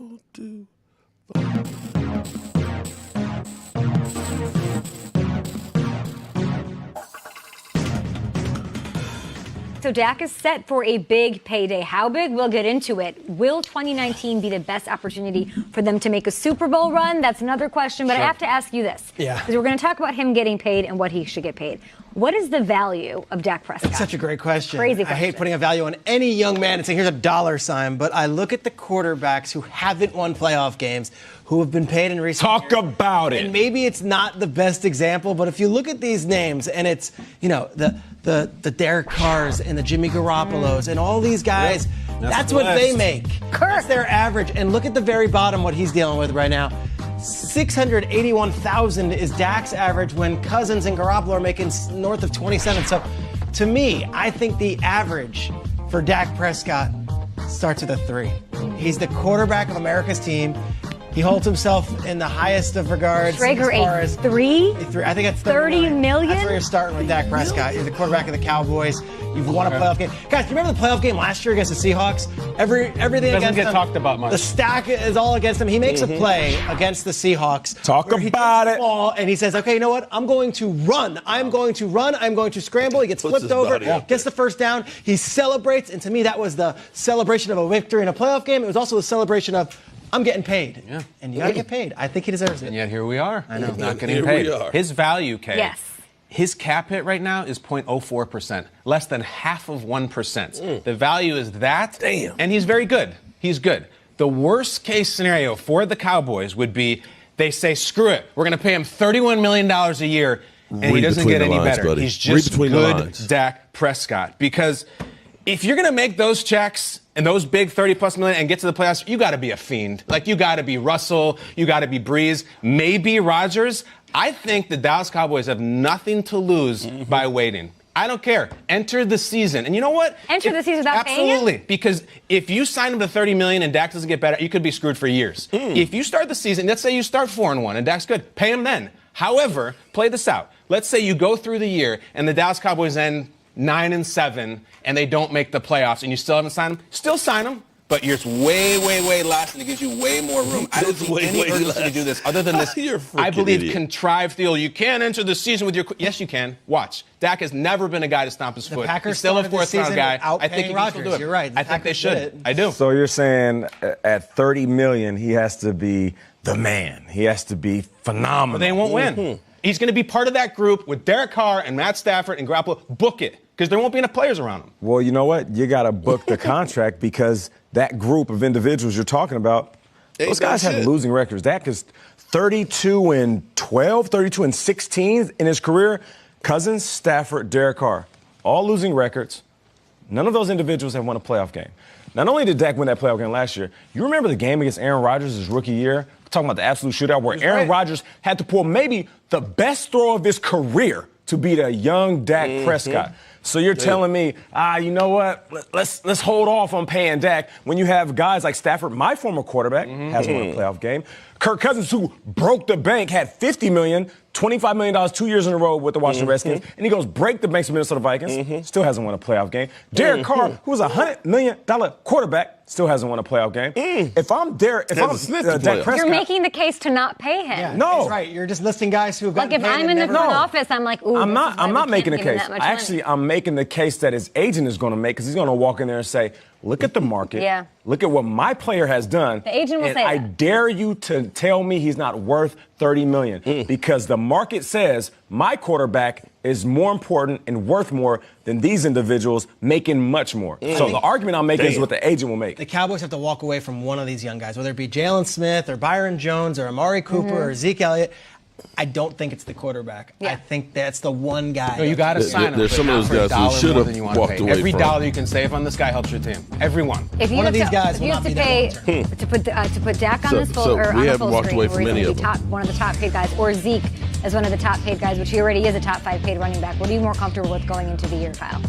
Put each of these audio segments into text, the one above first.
1, 2. So Dak is set for a big payday. How big? We'll get into it. Will 2019 be the best opportunity for them to make a Super Bowl run? That's another question, but I have to ask you this. Yeah. Because we're going to talk about him getting paid and what he should get paid. What is the value of Dak Prescott? It's such a great question. Crazy question. I hate putting a value on any young man and saying, here's a dollar sign, but I look at the quarterbacks who haven't won playoff games, who have been paid in recent years. Talk about it. And maybe it's not the best example, but if you look at these names, and it's, you know, the Derek Carrs and the Jimmy Garoppolos and all these guys, that's what they make. That's their average. And look at the very bottom, what he's dealing with right now. $681,000 is Dak's average when Cousins and Garoppolo are making north of 27. So to me, I think the average for Dak Prescott starts with a 3. He's the quarterback of America's team. He holds himself in the highest of regards. Traeger, a 3? I think it's 30 million? That's where you're starting with Dak Prescott. You're the quarterback of the Cowboys. You've won a playoff game. Guys, do you remember the playoff game last year against the Seahawks? Everything doesn't against get him, talked about much. The stack is all against him. He makes a play against the Seahawks. Talk where he about takes it. the ball and he says, okay, you know what? I'm going to run. I'm going to scramble. He gets flipped over, gets the first down. He celebrates. And to me, that was the celebration of a victory in a playoff game. It was also a celebration of, I'm getting paid. Yeah. And you got to get paid. I think he deserves it. And yet here we are. I know. He's not getting Here paid. we are. His value, Kay. Yes. His cap hit right now is 0.04%, less than half of 1%. The value is that. Damn. And he's very good. He's good. The worst case scenario for the Cowboys would be they say, screw it, we're going to pay him $31 million a year, and he doesn't get any better. Buddy. He's just good Dak Prescott. Because if you're going to make those checks and those big 30-plus million and get to the playoffs, you got to be a fiend. Like, you got to be Russell, you got to be Breeze, maybe Rodgers. I think the Dallas Cowboys have nothing to lose by waiting. I don't care. Enter the season. And you know what? Enter the season without paying him? Absolutely. Because if you sign him to $30 million and Dak doesn't get better, you could be screwed for years. If you start the season, let's say you start 4-1 and Dak's good, pay him then. However, play this out. Let's say you go through the year and the Dallas Cowboys end 9-7 and they don't make the playoffs and you still haven't signed him, still sign him. But you're way, way, way less, and it gives you way more room. I don't see any urgency to do this other than this, I believe, contrived deal. You can't enter the season with your... Yes, you can. Watch. Dak has never been a guy to stomp his foot. Packers He's still a fourth-round guy. I think he can still do it. You're right. I think they should. I do. So you're saying at $30 million, he has to be the man. He has to be phenomenal. But they won't win. He's going to be part of that group with Derek Carr and Matt Stafford and Garoppolo. Book it, because there won't be enough players around him. Well, you know what? You got to book the contract because that group of individuals you're talking about, those guys have losing records. Dak is 32-12, 32-16 in his career. Cousins, Stafford, Derek Carr, all losing records. None of those individuals have won a playoff game. Not only did Dak win that playoff game last year, you remember the game against Aaron Rodgers his rookie year? We're talking about the absolute shootout where Aaron Rodgers had to pull maybe the best throw of his career to beat a young Dak Prescott. So you're telling me, you know what? Let's hold off on paying Dak when you have guys like Stafford, my former quarterback, hasn't won a playoff game. Kirk Cousins, who broke the bank, had $50 million, $25 million 2 years in a row with the Washington Redskins, and he goes break the banks of Minnesota Vikings, still hasn't won a playoff game. Derek Carr, who was a $100 million quarterback, still hasn't won a playoff game. If I'm Dak Prescott, you're making the case to not pay him. Yeah, No. that's right. You're just listing guys who have gotten Like, if paid I'm in the and front never- office, I'm like, ooh, I'm not making a case. Actually, I'm making the case that his agent is going to make because he's going to walk in there and say, look at the market. Yeah. Look at what my player has done. The agent will and say I that. dare you to tell me he's not worth $30 million because the market says my quarterback is more important and worth more than these individuals making much more. So the argument I'm making is what the agent will make. The Cowboys have to walk away from one of these young guys, whether it be Jalen Smith or Byron Jones or Amari Cooper or Zeke Elliott. I don't think it's the quarterback. Yeah. I think that's the one guy. No, you got to sign him. There's some of those guys who should have walked away Every from. dollar you can save on this guy helps your team. Every one. If you One have of these to, guys if will you not have to be there pay long term. to put Dak on So- this full so or on we the haven't full walked screen, away where from he's any going to of be them. one of the top paid guys, or Zeke as one of the top paid guys, which he already is a top 5 paid running back. What are you more comfortable with going into the year, Kyle?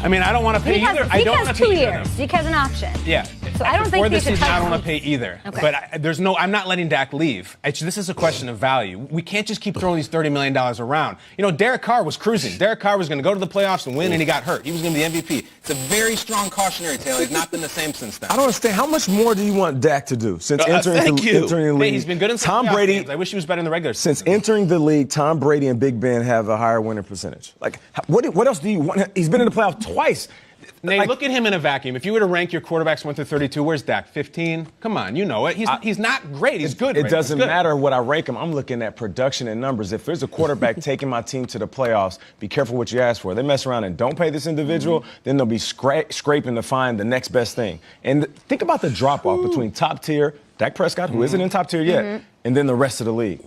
I mean, I don't want to pay Zeke either. has, I Zeke don't has want to 2 pay either years. of them. Zeke has an option. Yeah. So I don't think For they this should season, cut I don't want to Zeke. pay either. Okay. But I'm not letting Dak leave. This is a question of value. We can't just keep throwing these $30 million around. You know, Derek Carr was cruising. Derek Carr was going to go to the playoffs and win, and he got hurt. He was going to be the MVP. It's a very strong cautionary tale. He's not been the same since then. I don't understand. How much more do you want Dak to do since entering the league? Hey, he's been good in Tom playoff Brady. games. I wish he was better in the regular season. Since entering the league, Tom Brady and Big Ben have a higher winning percentage. Like, what else do you want? He's been in the playoffs twice. Nate, look at him in a vacuum. If you were to rank your quarterbacks 1 through 32, where's Dak? 15? Come on, you know it. He's not great. He's good. It doesn't matter what I rank him. I'm looking at production and numbers. If there's a quarterback taking my team to the playoffs, be careful what you ask for. They mess around and don't pay this individual, then they'll be scraping to find the next best thing. And think about the drop-off between top tier, Dak Prescott, who isn't in top tier yet, and then the rest of the league.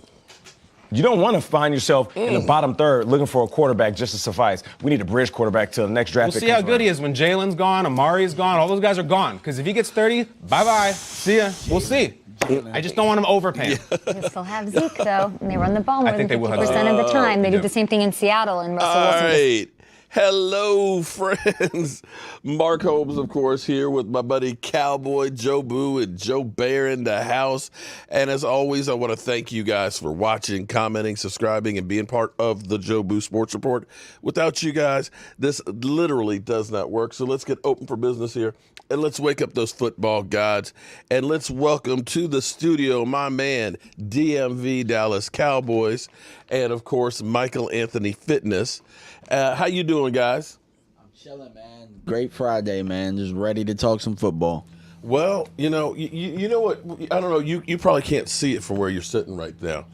You don't want to find yourself in the bottom third looking for a quarterback just to suffice. We need a bridge quarterback till the next draft. We'll see how good he is when Jalen's gone, Amari's gone, all those guys are gone. Because if he gets 30, bye-bye. See ya. We'll see. I just don't want him overpaying. They still have Zeke, though, and they run the ball more than think they will 50% have of the time. They did the same thing in Seattle, and Russell All Wilson just right. Hello, friends. Mark Holmes, of course, here with my buddy Cowboy, Joe Boo, and Joe Bear in the house. And as always, I want to thank you guys for watching, commenting, subscribing, and being part of the Joe Boo Sports Report. Without you guys, this literally does not work. So let's get open for business here. And let's wake up those football gods. And let's welcome to the studio my man, DMV Dallas Cowboys, and, of course, Michael Anthony Fitness. How you doing, guys? I'm chilling, man. Great Friday, man. Just ready to talk some football. Well, you know what? I don't know. You probably can't see it from where you're sitting right now,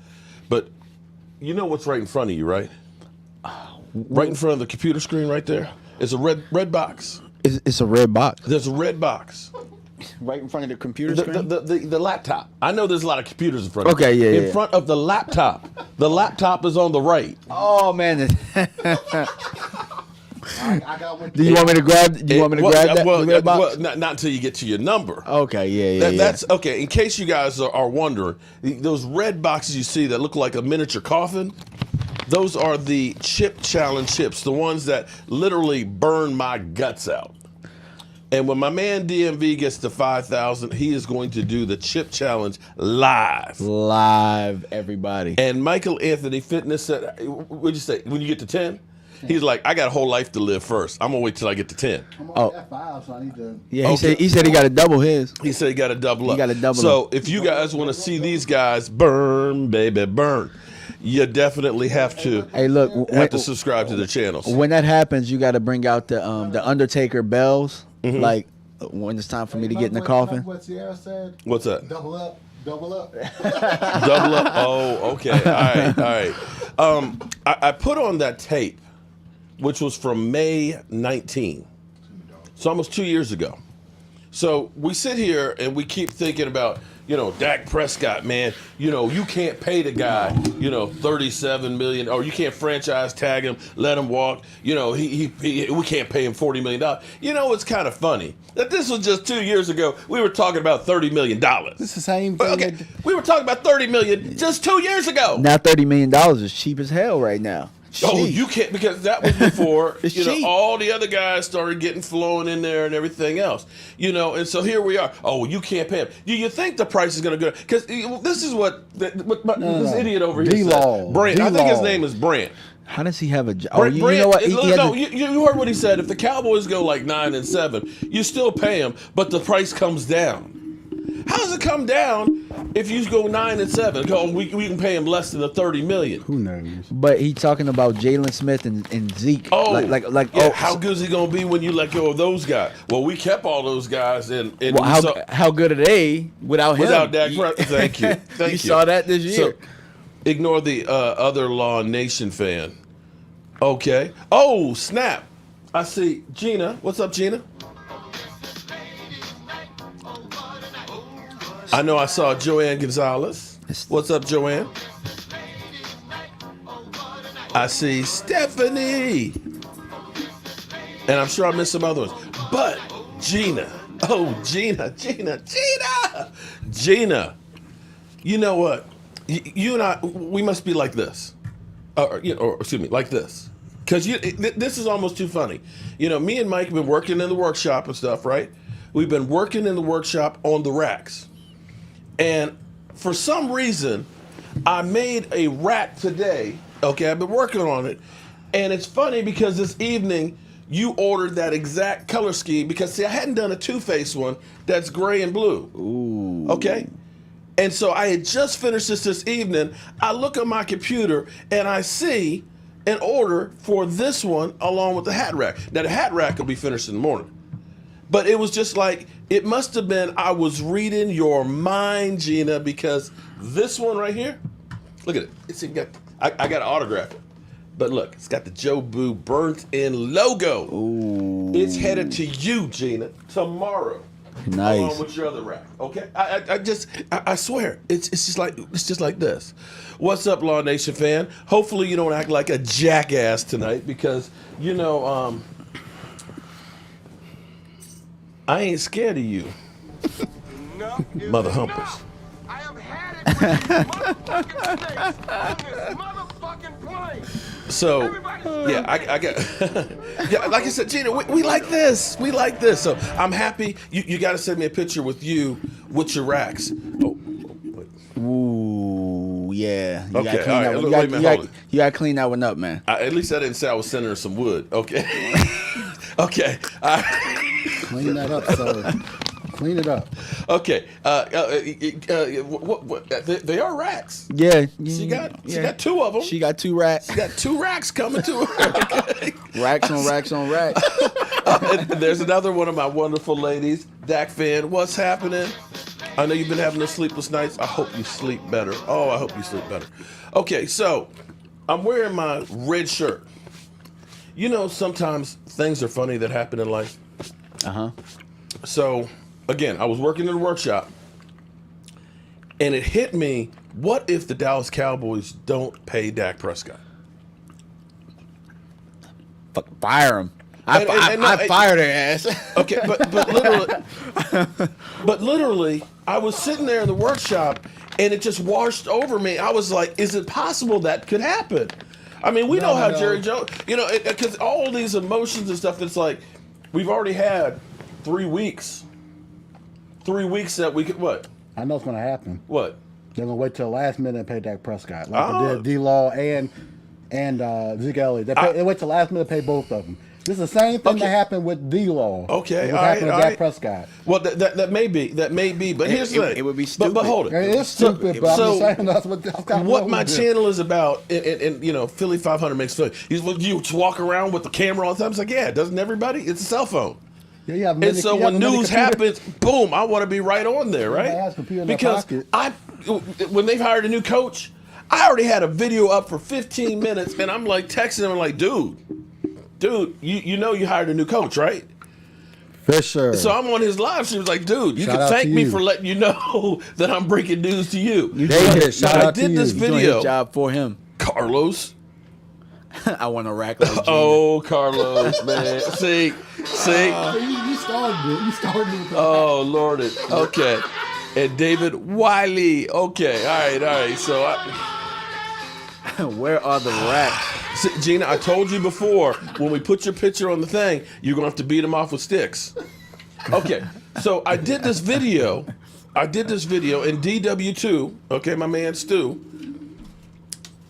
but you know what's right in front of you, right? Right in front of the computer screen, right there. It's a red box. It's a red box. There's a red box. Right in front of the computer screen? The laptop. I know there's a lot of computers in front of you. Okay, yeah, In front of the laptop. The laptop is on the right. Oh, man. I got one. Do you want me to grab that? The red box? Well, not until you get to your number. Okay, yeah. That's okay. In case you guys are wondering, those red boxes you see that look like a miniature coffin, those are the chip challenge chips, the ones that literally burn my guts out. And when my man DMV gets to 5,000, he is going to do the chip challenge live. Live, everybody. And Michael Anthony Fitness said, what'd you say? When you get to 10? He's like, I got a whole life to live first. I'm going to wait till I get to 10. I'm on F5, so I need to. Yeah, he said he got to double his. He said he got to double up. He got to double so up. if you guys want to see these guys burn, baby, burn, you definitely have to. Hey, look. Have to subscribe to the channels. When that happens, you got to bring out the Undertaker bells. Like when it's time for me to get in the coffin. What Sierra said? What's that? Double up. Double up. Double up. Oh, okay. All right. I put on that tape, which was from May 19. So almost 2 years ago. So we sit here and we keep thinking about, Dak Prescott, man, you can't pay the guy, $37 million, or you can't franchise tag him, let him walk. We can't pay him $40 million. It's kind of funny that this was just 2 years ago. We were talking about $30 million. It's the same thing. Okay, we were talking about $30 million just 2 years ago. Now $30 million is cheap as hell right now. Oh, you can't, because that was before It's cheap. all the other guys started getting flowing in there and everything else. And so here we are. Oh, you can't pay him. Do you think the price is going to go? Because this is what this idiot over here said. Brant. I think his name is Brant. How does he have a job? Brant, you know what? You heard what he said. If the Cowboys go like 9-7, you still pay him, but the price comes down. How does it come down if you go 9-7? Oh, we can pay him less than the $30 million. Who knows? But he's talking about Jalen Smith and Zeke. How good is he gonna be when you let go of those guys? Well, we kept all those guys, and how good are they without him? without Dak Prescott? Thank you, thank you. Saw that this year. So, ignore the other Law Nation fan. Okay. Oh, snap! I see Gina. What's up, Gina? I know I saw Joanne Gonzalez. What's up, Joanne? I see Stephanie. And I'm sure I missed some other ones. But Gina. Oh, Gina. You know what? You and I, we must be like this. Like this. Because this is almost too funny. Me and Mike have been working in the workshop and stuff, right? we've been working in the workshop on the racks. And for some reason, I made a rack today. Okay, I've been working on it. And it's funny because this evening, you ordered that exact color scheme because, see, I hadn't done a two-face one that's gray and blue. Ooh. Okay? And so I had just finished this evening. I look at my computer and I see an order for this one along with the hat rack. Now, the hat rack will be finished in the morning. But it was just like, it must have been, I was reading your mind, Gina, because this one right here, look at it. I got to autograph it. But look, it's got the Joe Boo burnt in logo. Ooh. It's headed to you, Gina, tomorrow. Nice. Along with your other rack. Okay? I swear, it's just like this. What's up, Law Nation fan? Hopefully you don't act like a jackass tonight because, you know, I ain't scared of you, mother humpers. I have had it with motherfucking snakes on this motherfucking plane. So, yeah, I got, yeah, like I said, Gina, we like this. We like this. So I'm happy. You got to send me a picture with you with your racks. Oh, wait. Ooh, yeah. You Okay, gotta clean all right, that one. wait a minute, hold it. You gotta clean that one up, man. At least I didn't say I was sending her some wood. Okay. Okay. Clean that up, sir. Clean it up. Okay. They are racks. Yeah. She got two of them. She got 2 racks. She got 2 racks coming to her. Okay. Racks on racks on racks. And there's another one of my wonderful ladies, Dak fan. What's happening? I know you've been having those sleepless nights. I hope you sleep better. Oh, I hope you sleep better. Okay, so I'm wearing my red shirt. You know, sometimes things are funny that happen in life. Uh-huh. So, again, I was working in the workshop, and it hit me, what if the Dallas Cowboys don't pay Dak Prescott? Fuck, fire him. I fired her ass. Okay, but literally, I was sitting there in the workshop, and it just washed over me. I was like, is it possible that could happen? I mean, we know how Jerry Jones, you know, because all these emotions and stuff, it's like, we've already had 3 weeks. 3 weeks that we could, what? I know it's going to happen. What? They're going to wait till the last minute and pay Dak Prescott. Like they did D-Law and Zeke Elliott. They wait till the last minute to pay both of them. This is the same thing that happened with D-Law. Okay, what happened with Dak Prescott. Well, that may be. But here's the thing. It would be stupid. But hold it. It is stupid, but I'm just saying that's what my channel is about, and you know, Philly 500 makes Philly. You walk around with the camera all the time. It's like, yeah, doesn't everybody? It's a cell phone. Yeah, and so when news happens, boom, I want to be right on there, right? Because when they've hired a new coach, I already had a video up for 15 minutes, and I'm like texting him, like, dude, you know you hired a new coach, right? For sure. So I'm on his live. She was like, dude, you can thank me for letting you know that I'm breaking news to you. I did this video. Job for him. Carlos. I want a rack like Gina. Oh, Carlos, man. See. You started it. You started it. Oh, Lord. Okay. And David Wiley. Okay. All right. So where are the racks? See, Gina, I told you before, when we put your picture on the thing, you're going to have to beat him off with sticks. Okay. So I did this video. And DW2, okay, my man Stu,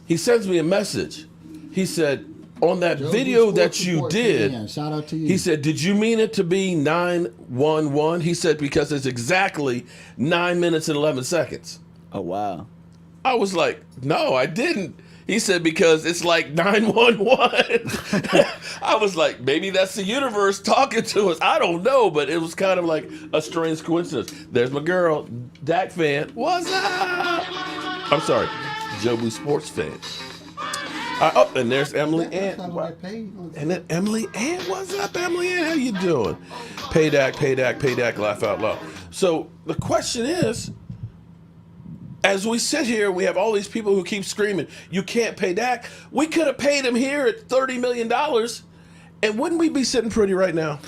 he sends me a message. He said, on that video that you did, shout out to you. He said, did you mean it to be 911? He said, because it's exactly 9 minutes and 11 seconds. Oh, wow. I was like, no, I didn't. He said, because it's like 911. I was like, maybe that's the universe talking to us. I don't know, but it was kind of like a strange coincidence. There's my girl, Dak fan. What's up? I'm sorry, Jobu Sports fan. And there's Emily Ann. And then Emily Ann, what's up, Emily Ann? How you doing? Pay Dak, laugh out loud. So the question is, as we sit here, we have all these people who keep screaming, you can't pay Dak. We could have paid him here at $30 million, and wouldn't we be sitting pretty right now?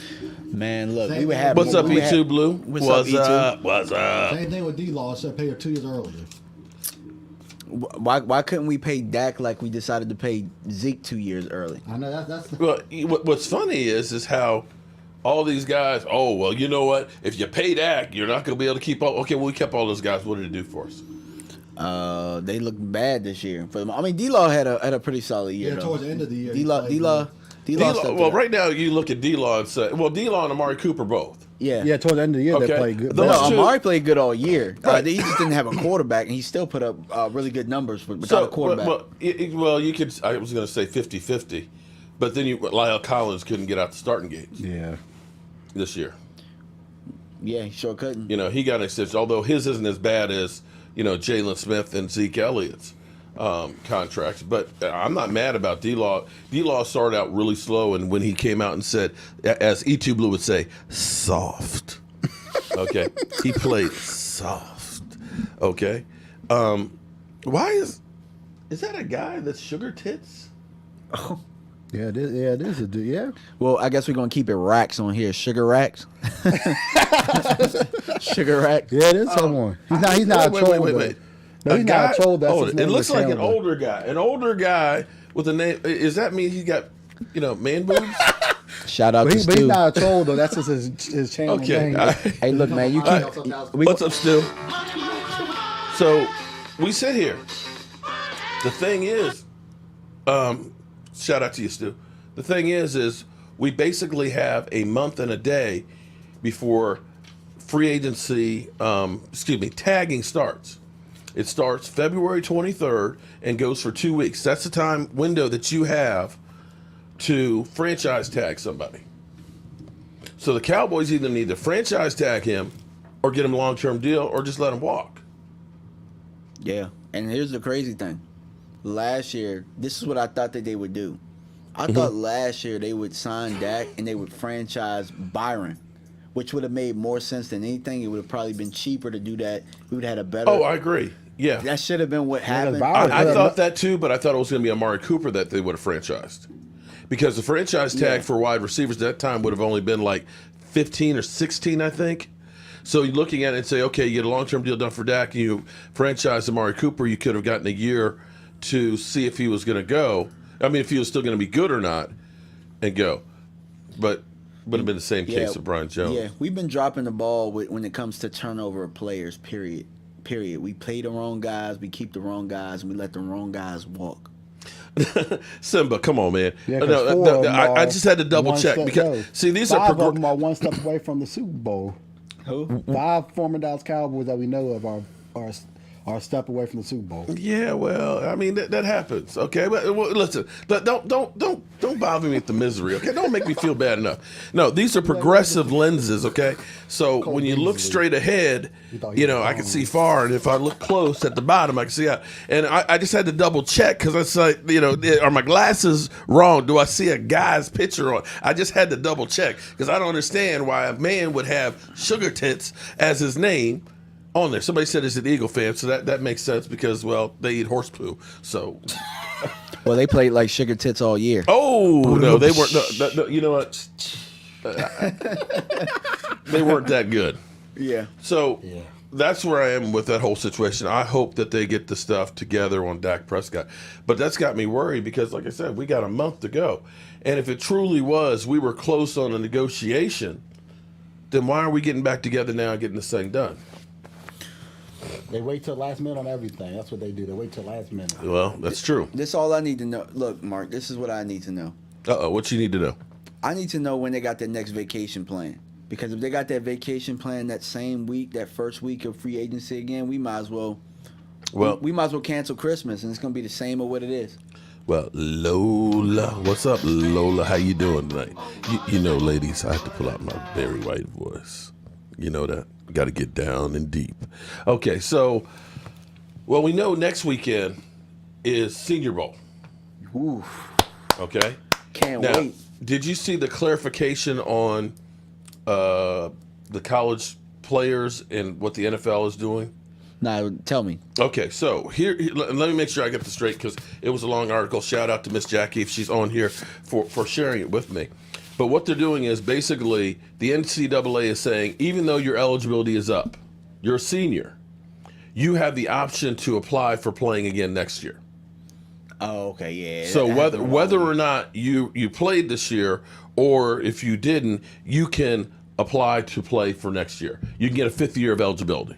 Man, look, we would have. What's up, E2 Blue? What's up, E2? What's up? Same thing with D-Law. Should pay her 2 years earlier. Why couldn't we pay Dak like we decided to pay Zeke 2 years early? I know that's. Well, what's funny is how all these guys, oh, well, you know what? If you pay Dak, you're not going to be able to keep all. Okay, well, we kept all those guys. What did it do for us? They looked bad this year. I mean, D-Law had a pretty solid year. Yeah, towards the end of the year. D-Law. Well, right now you look at D-Law and say, well, D-Law and Amari Cooper both. Yeah. Yeah, towards the end of the year Okay. they played good. Those No, two- Amari played good all year. Right. He just didn't have a quarterback, and he still put up really good numbers without a quarterback. Well, you could. I was going to say 50-50, but then Lyle Collins couldn't get out the starting gates Yeah. this year. Yeah, he sure couldn't. You know, he got an extension, although his isn't as bad as, Jalen Smith and Zeke Elliott's contracts. But I'm not mad about D-Law. D-Law started out really slow, and when he came out and said, as E2 Blue would say, soft. Okay? He played soft. Okay? Why is that a guy that's sugar tits? Yeah, it is. Yeah, it is a dude. Yeah. Well, I guess we're gonna keep it racks on here. Sugar racks. Sugar racks. Yeah, it is someone. He's not a troll. Wait. No, he's not a troll. That's his It name looks was like an Chandler. older guy. An older guy with a name. Does that mean he got, man boobs? Shout out But, to he's Stu. not a troll though. That's just his channel Okay. name. all right. Hey, look, man, you All keep. right. What's up, Stu? So we sit here. The thing is, shout out to you, Stu. The thing is we basically have a month and a day before free agency, tagging starts. It starts February 23rd and goes for 2 weeks. That's the time window that you have to franchise tag somebody. So the Cowboys either need to franchise tag him or get him a long-term deal or just let him walk. Yeah, and here's the crazy thing. Last year, this is what I thought that they would do. I thought last year they would sign Dak and they would franchise Byron, which would have made more sense than anything. It would have probably been cheaper to do that. We would have had a better. Oh, I agree. Yeah. That should have been what happened. Byron- I thought that too, but I thought it was going to be Amari Cooper that they would have franchised. Because the franchise tag for wide receivers at that time would have only been like 15 or 16, I think. So you're looking at it and say, okay, you get a long-term deal done for Dak, and you franchise Amari Cooper, you could have gotten a year to see if he was going to go. I mean, if he was still going to be good or not, and go. But would have been the same case of Brian Jones. Yeah, we've been dropping the ball when it comes to turnover of players, period. We play the wrong guys, we keep the wrong guys, and we let the wrong guys walk. Simba, come on, man. Yeah, No, I just had to double check because see these are five of them are one step away from the Super Bowl. Who? 5 former Dallas Cowboys that we know of are a step away from the Super Bowl. Yeah, well, I mean that happens. Okay, but well, listen, don't bother me with the misery. Okay, don't make me feel bad enough. No, these are progressive lenses. Okay, so when you look straight ahead, I can see far, and if I look close at the bottom, I can see out. And I just had to double check because I said, are my glasses wrong? Do I see a guy's picture on? I just had to double check because I don't understand why a man would have sugar tits as his name on there. Somebody said it's an Eagle fan, so that makes sense because, well, they eat horse poo. So, Well, they played like sugar tits all year. oh no, they weren't. No, you know what? They weren't that good. Yeah. So that's where I am with that whole situation. I hope that they get the stuff together on Dak Prescott, but that's got me worried because, like I said, we got a month to go, and if it truly was we were close on a negotiation, then why are we getting back together now and getting this thing done? They wait till last minute on everything. That's what they do. They wait till last minute. Well, that's true. This is all I need to know. Look, Mark, this is what I need to know. What you need to know? I need to know when they got their next vacation plan. Because if they got that vacation plan that same week, that first week of free agency again, we might as well we might as well cancel Christmas, and it's gonna be the same of what it is. Well, Lola, what's up, Lola? How you doing tonight? You know, ladies, I have to pull out my very white voice. You know that? Got to get down and deep. Okay, so, well, we know next weekend is Senior Bowl. Ooh, Okay? can't Now, wait. did you see the clarification on the college players and what the NFL is doing? Now, tell me. Okay, so here let me make sure I get this straight because it was a long article. Shout out to Miss Jackie if she's on here for sharing it with me. But what they're doing is basically the NCAA is saying even though your eligibility is up, you're a senior, you have the option to apply for playing again next year. Oh, okay, yeah. So whether or not you played this year, or if you didn't, you can apply to play for next year. You can get a 5th year of eligibility.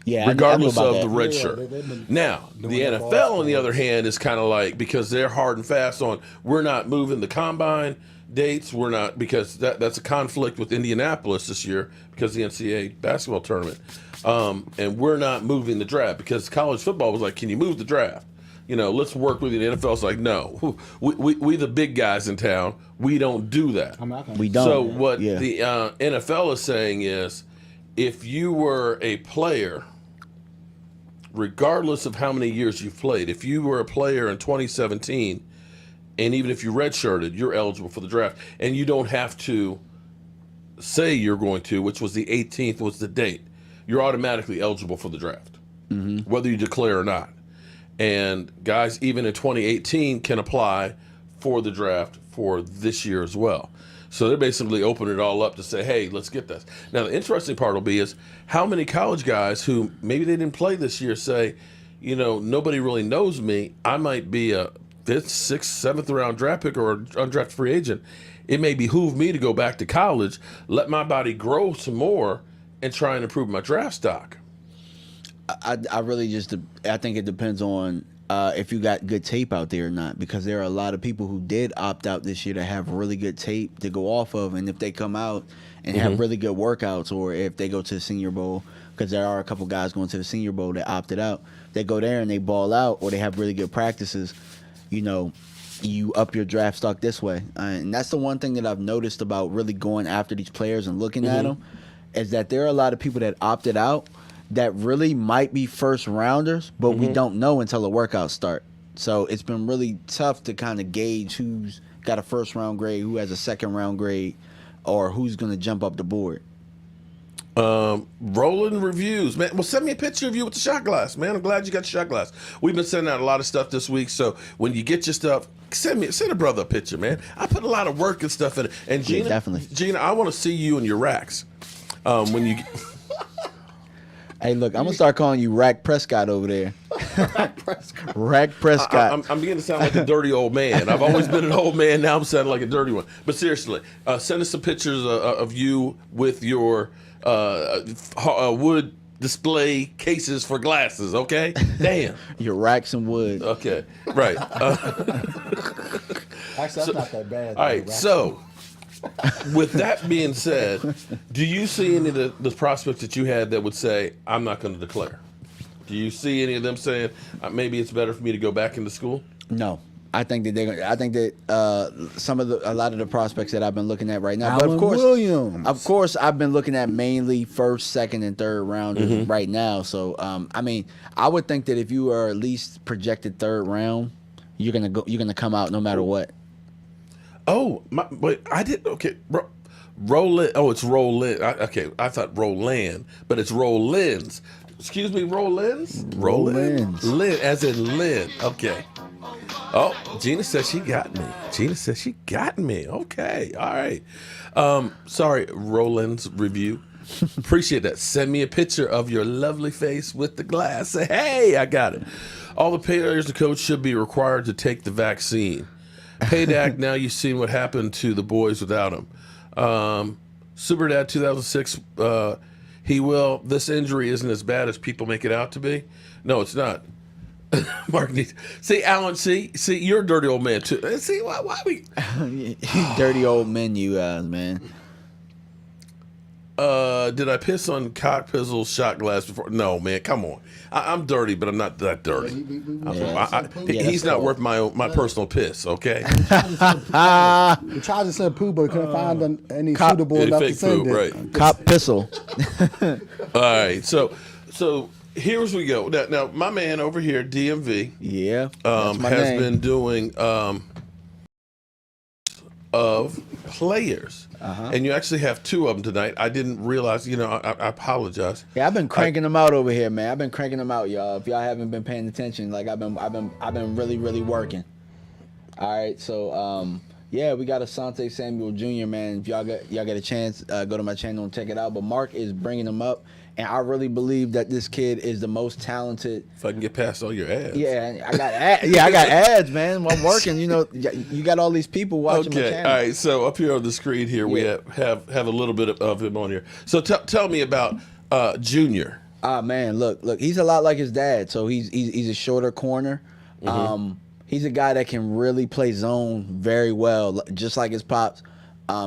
Yeah, regardless I knew about of the that. red Yeah, shirt. they've been Now, the doing that for all NFL, on the sports. other hand, is kind of like, because they're hard and fast on, we're not moving the combine dates. We're not, because that's a conflict with Indianapolis this year because of the NCAA basketball tournament. And we're not moving the draft because college football was like, can you move the draft? You know, let's work with you. The NFL's like, no, we the big guys in town, we don't do that. We don't. So what Yeah. the NFL is saying is, if you were a player, regardless of how many years you've played, if you were a player in 2017, and even if you redshirted, you're eligible for the draft. And you don't have to say you're going to, which was the 18th was the date. You're automatically eligible for the draft, whether you declare or not. And guys, even in 2018, can apply for the draft for this year as well. So they're basically opening it all up to say, hey, let's get this. Now, the interesting part will be is how many college guys who maybe they didn't play this year say, you know, nobody really knows me. I might be a 5th, 6th, 7th round draft pick or an undrafted free agent. It may behoove me to go back to college, let my body grow some more, and try and improve my draft stock. I really just, I think it depends on if you got good tape out there or not, because there are a lot of people who did opt out this year that have really good tape to go off of, and if they come out and have really good workouts, or if they go to the Senior Bowl, because there are a couple guys going to the Senior Bowl that opted out, they go there and they ball out, or they have really good practices, you know, you up your draft stock this way. And that's the one thing that I've noticed about really going after these players and looking at them, is that there are a lot of people that opted out that really might be first rounders, but we don't know until the workouts start. So it's been really tough to kind of gauge who's got a first round grade, who has a second round grade, or who's going to jump up the board. Rolling reviews, man. Well, send me a picture of you with the shot glass, man. I'm glad you got the shot glass. We've been sending out a lot of stuff this week, so when you get your stuff, send a brother a picture, man. I put a lot of work and stuff in it. And Gina, Yeah, definitely. Gina, I want to see you in your racks. When you Hey, look, I'm going to start calling you Dak Prescott over there. Dak Prescott. I'm beginning to sound like a dirty old man. I've always been an old man. Now I'm sounding like a dirty one. But seriously, send us some pictures of you with your wood display cases for glasses, okay? Damn. Your racks and wood. Okay, right. Actually, that's not that bad. All right, so with that being said, do you see any of the prospects that you had that would say, I'm not going to declare? Do you see any of them saying, maybe it's better for me to go back into school? No. I think that a lot of the prospects that I've been looking at right now, but Alan Williams. of course, I've been looking at mainly first, second, and third rounders right now. So, I mean, I would think that if you are at least projected third round, you're gonna come out no matter what. Oh, wait, I did. Okay, Roland. Oh, it's Roland. Okay, I thought Roland, but it's Rollins. Excuse me, Rollins? Rollins. Lynn, as in Lynn. Okay. Oh, Gina says she got me. Gina says she got me. Okay, all right. Sorry, Roland's review. Appreciate that. Send me a picture of your lovely face with the glass. Say, hey, I got it. All the players and coach should be required to take the vaccine. Hey, Dak, now you've seen what happened to the boys without him. Super Dad 2006, he will. This injury isn't as bad as people make it out to be. No, it's not. Mark needs. See, Alan. See, you're a dirty old man too. See, why we? Dirty old men, you guys, man. Did I piss on Cock Pizzle's shot glass before? No, man. Come on. I'm dirty, but I'm not that dirty. He's not worth my personal piss. Okay. We tried to send poo, but we couldn't find any suitable enough to fake send poo, it. right? Cop pistol. All right. So here's we go. Now my man over here, DMV, Yeah. That's my has name. been doing of players, and you actually have two of them tonight. I didn't realize. You know, I apologize. Yeah, I've been cranking them out over here, man. I've been cranking them out, y'all. If y'all haven't been paying attention, like I've been really, really working. All right, so Yeah, we got Asante Samuel Jr. Man, if y'all get a chance, go to my channel and check it out. But Mark is bringing him up, and I really believe that this kid is the most talented. If I can get past all your ads. Yeah, I got ads, man. I'm working. You know, you got all these people watching my Okay, channel. all right. So up here on the screen here, we have a little bit of him on here. So tell me about Junior. Man, look, he's a lot like his dad. So he's a shorter corner. He's a guy that can really play zone very well, just like his pops.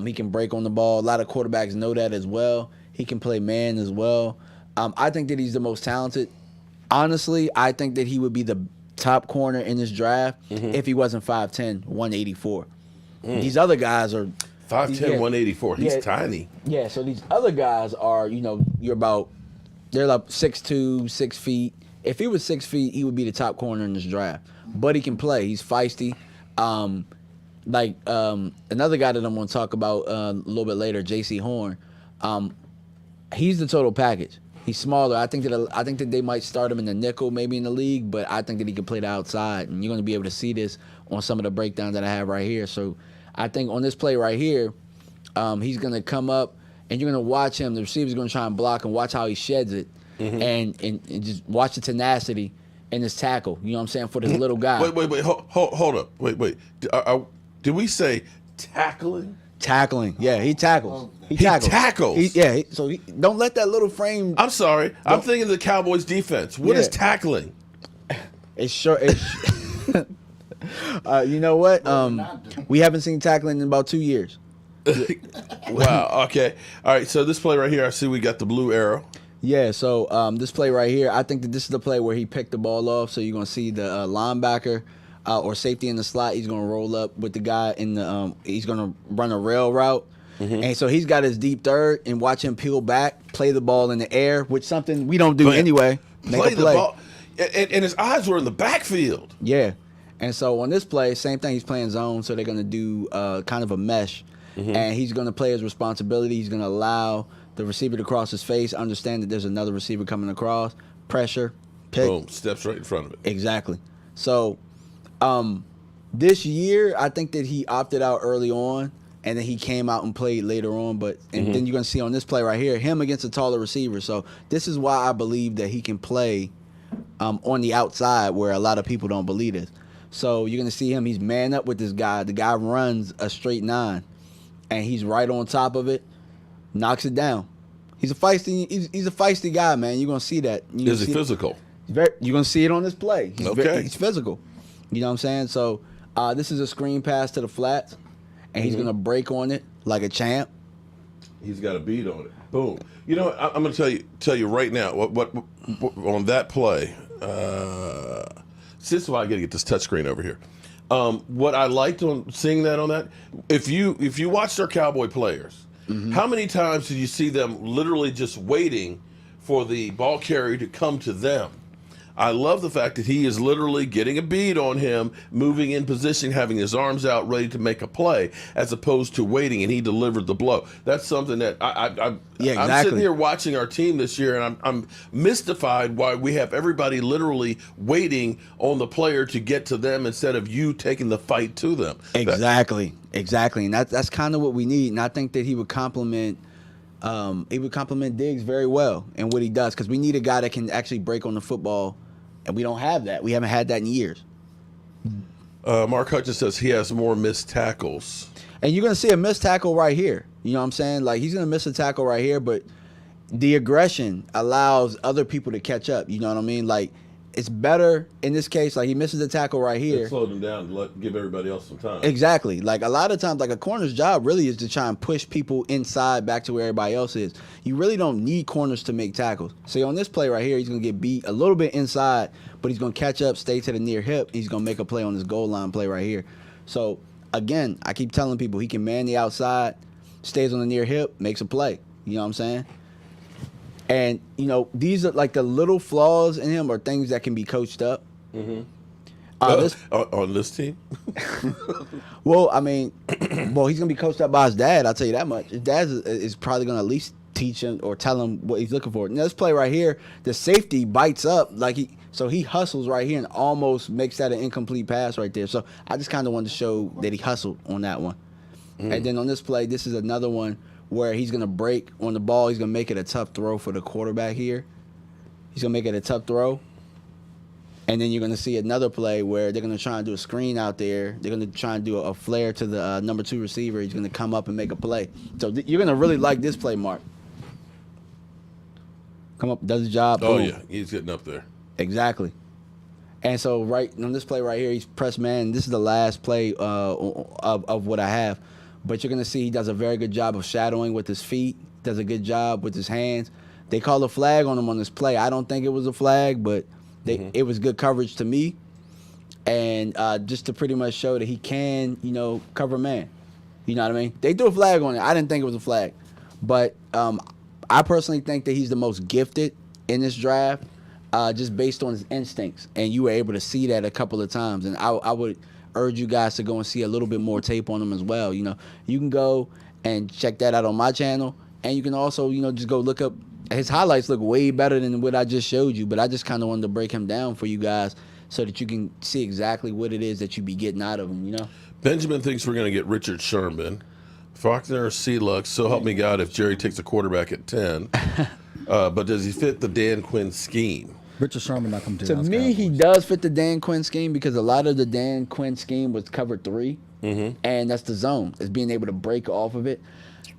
He can break on the ball. A lot of quarterbacks know that as well. He can play man as well. I think that he's the most talented. Honestly, I think that he would be the top corner in this draft if he wasn't 5'10", 184. These other guys are 5'10", 184. He's tiny. Yeah, so these other guys are, they're like 6'2", 6 feet. If he was 6 feet, he would be the top corner in this draft. But he can play. He's feisty. Another guy that I'm going to talk about a little bit later, J.C. Horn. He's the total package. He's smaller. I think that they might start him in the nickel, maybe in the league, but I think that he can play the outside, and you're going to be able to see this on some of the breakdowns that I have right here. So I think on this play right here, he's going to come up, and you're going to watch him. The receiver's going to try and block and watch how he sheds it, and just watch the tenacity in his tackle. You know what I'm saying, for this little guy. Wait, hold up. Wait. Did we say tackling? Tackling, yeah, he tackles. He tackles. So don't let that little frame. I'm sorry. I'm thinking of the Cowboys defense. What is tackling? It's short. You know what? We haven't seen tackling in about 2 years. Wow. Okay. All right. So this play right here, I see we got the blue arrow. Yeah. So this play right here, I think that this is the play where he picked the ball off. So you're gonna see the linebacker or safety in the slot. He's gonna roll up with the guy in the. He's gonna run a rail route. And so he's got his deep third, and watch him peel back, play the ball in the air, which something we don't do anyway. Play the ball, and his eyes were in the backfield. Yeah, and so on this play, same thing. He's playing zone, so they're gonna do kind of a mesh, and he's gonna play his responsibility. He's gonna allow the receiver to cross his face, understand that there's another receiver coming across, pressure, pick. Boom, steps right in front of it. Exactly. So this year, I think that he opted out early on. And then he came out and played later on. But then you're going to see on this play right here, him against a taller receiver. So this is why I believe that he can play on the outside where a lot of people don't believe it. So you're going to see him. He's man up with this guy. The guy runs a straight 9. And he's right on top of it, knocks it down. He's a feisty guy, man. You're going to see that. Is he physical? You're going to see it on this play. He's physical. You know what I'm saying? So this is a screen pass to the flats. And he's gonna break on it like a champ. He's got a beat on it. Boom. You know what? I'm gonna tell you right now. What on that play? This is why I gotta get this touchscreen over here. What I liked on seeing that on that, if you watched our Cowboy players, how many times did you see them literally just waiting for the ball carrier to come to them? I love the fact that he is literally getting a bead on him, moving in position, having his arms out, ready to make a play, as opposed to waiting, and he delivered the blow. That's something that I'm sitting here watching our team this year, and I'm mystified why we have everybody literally waiting on the player to get to them instead of you taking the fight to them. Exactly, and that's kind of what we need. And I think that he would complement Diggs very well in what he does, because we need a guy that can actually break on the football. And we don't have that. We haven't had that in years. Mark Hutchins says he has more missed tackles. And you're going to see a missed tackle right here. You know what I'm saying? Like, he's going to miss a tackle right here, but the aggression allows other people to catch up. You know what I mean? Like, it's better in this case. Like, he misses a tackle right here. Slow them down and give everybody else some time. Exactly. Like, a lot of times, like, a corner's job really is to try and push people inside back to where everybody else is. You really don't need corners to make tackles. So on this play right here, he's going to get beat a little bit inside, but he's going to catch up, stay to the near hip. He's going to make a play on this goal line play right here. So, again, I keep telling people he can man the outside, stays on the near hip, makes a play. You know what I'm saying? And, these are like the little flaws in him are things that can be coached up. On this team? Well, I mean, he's going to be coached up by his dad. I'll tell you that much. His dad is probably going to at least teach him or tell him what he's looking for. Now, this play right here, the safety bites up so he hustles right here and almost makes that an incomplete pass right there. So I just kind of wanted to show that he hustled on that one. And then on this play, this is another one where he's going to break on the ball. He's going to make it a tough throw for the quarterback here. He's going to make it a tough throw. And then you're going to see another play where they're going to try and do a screen out there. They're going to try and do a flare to the number 2 receiver. He's going to come up and make a play. So you're going to really like this play, Mark. Come up, does the job. Oh, boom. yeah. He's getting up there. Exactly. And so right on this play right here, he's pressed man. This is the last play of what I have. But you're going to see he does a very good job of shadowing with his feet. Does a good job with his hands. They call a flag on him on this play. I don't think it was a flag, but it was good coverage to me. And just to pretty much show that he can, cover man. You know what I mean? They threw a flag on it. I didn't think it was a flag. But I personally think that he's the most gifted in this draft just based on his instincts. And you were able to see that a couple of times. And I would urge you guys to go and see a little bit more tape on him as well. You can go and check that out on my channel. And you can also, just go look up. His highlights look way better than what I just showed you. But I just kind of wanted to break him down for you guys so that you can see exactly what it is that you be getting out of him, Benjamin thinks we're going to get Richard Sherman. Faulkner, Sealux, so help me God if Jerry takes a quarterback at 10. But does he fit the Dan Quinn scheme? Richard Sherman not coming to To the me, he does fit the Dan Quinn scheme because a lot of the Dan Quinn scheme was cover 3. And that's the zone. It's being able to break off of it.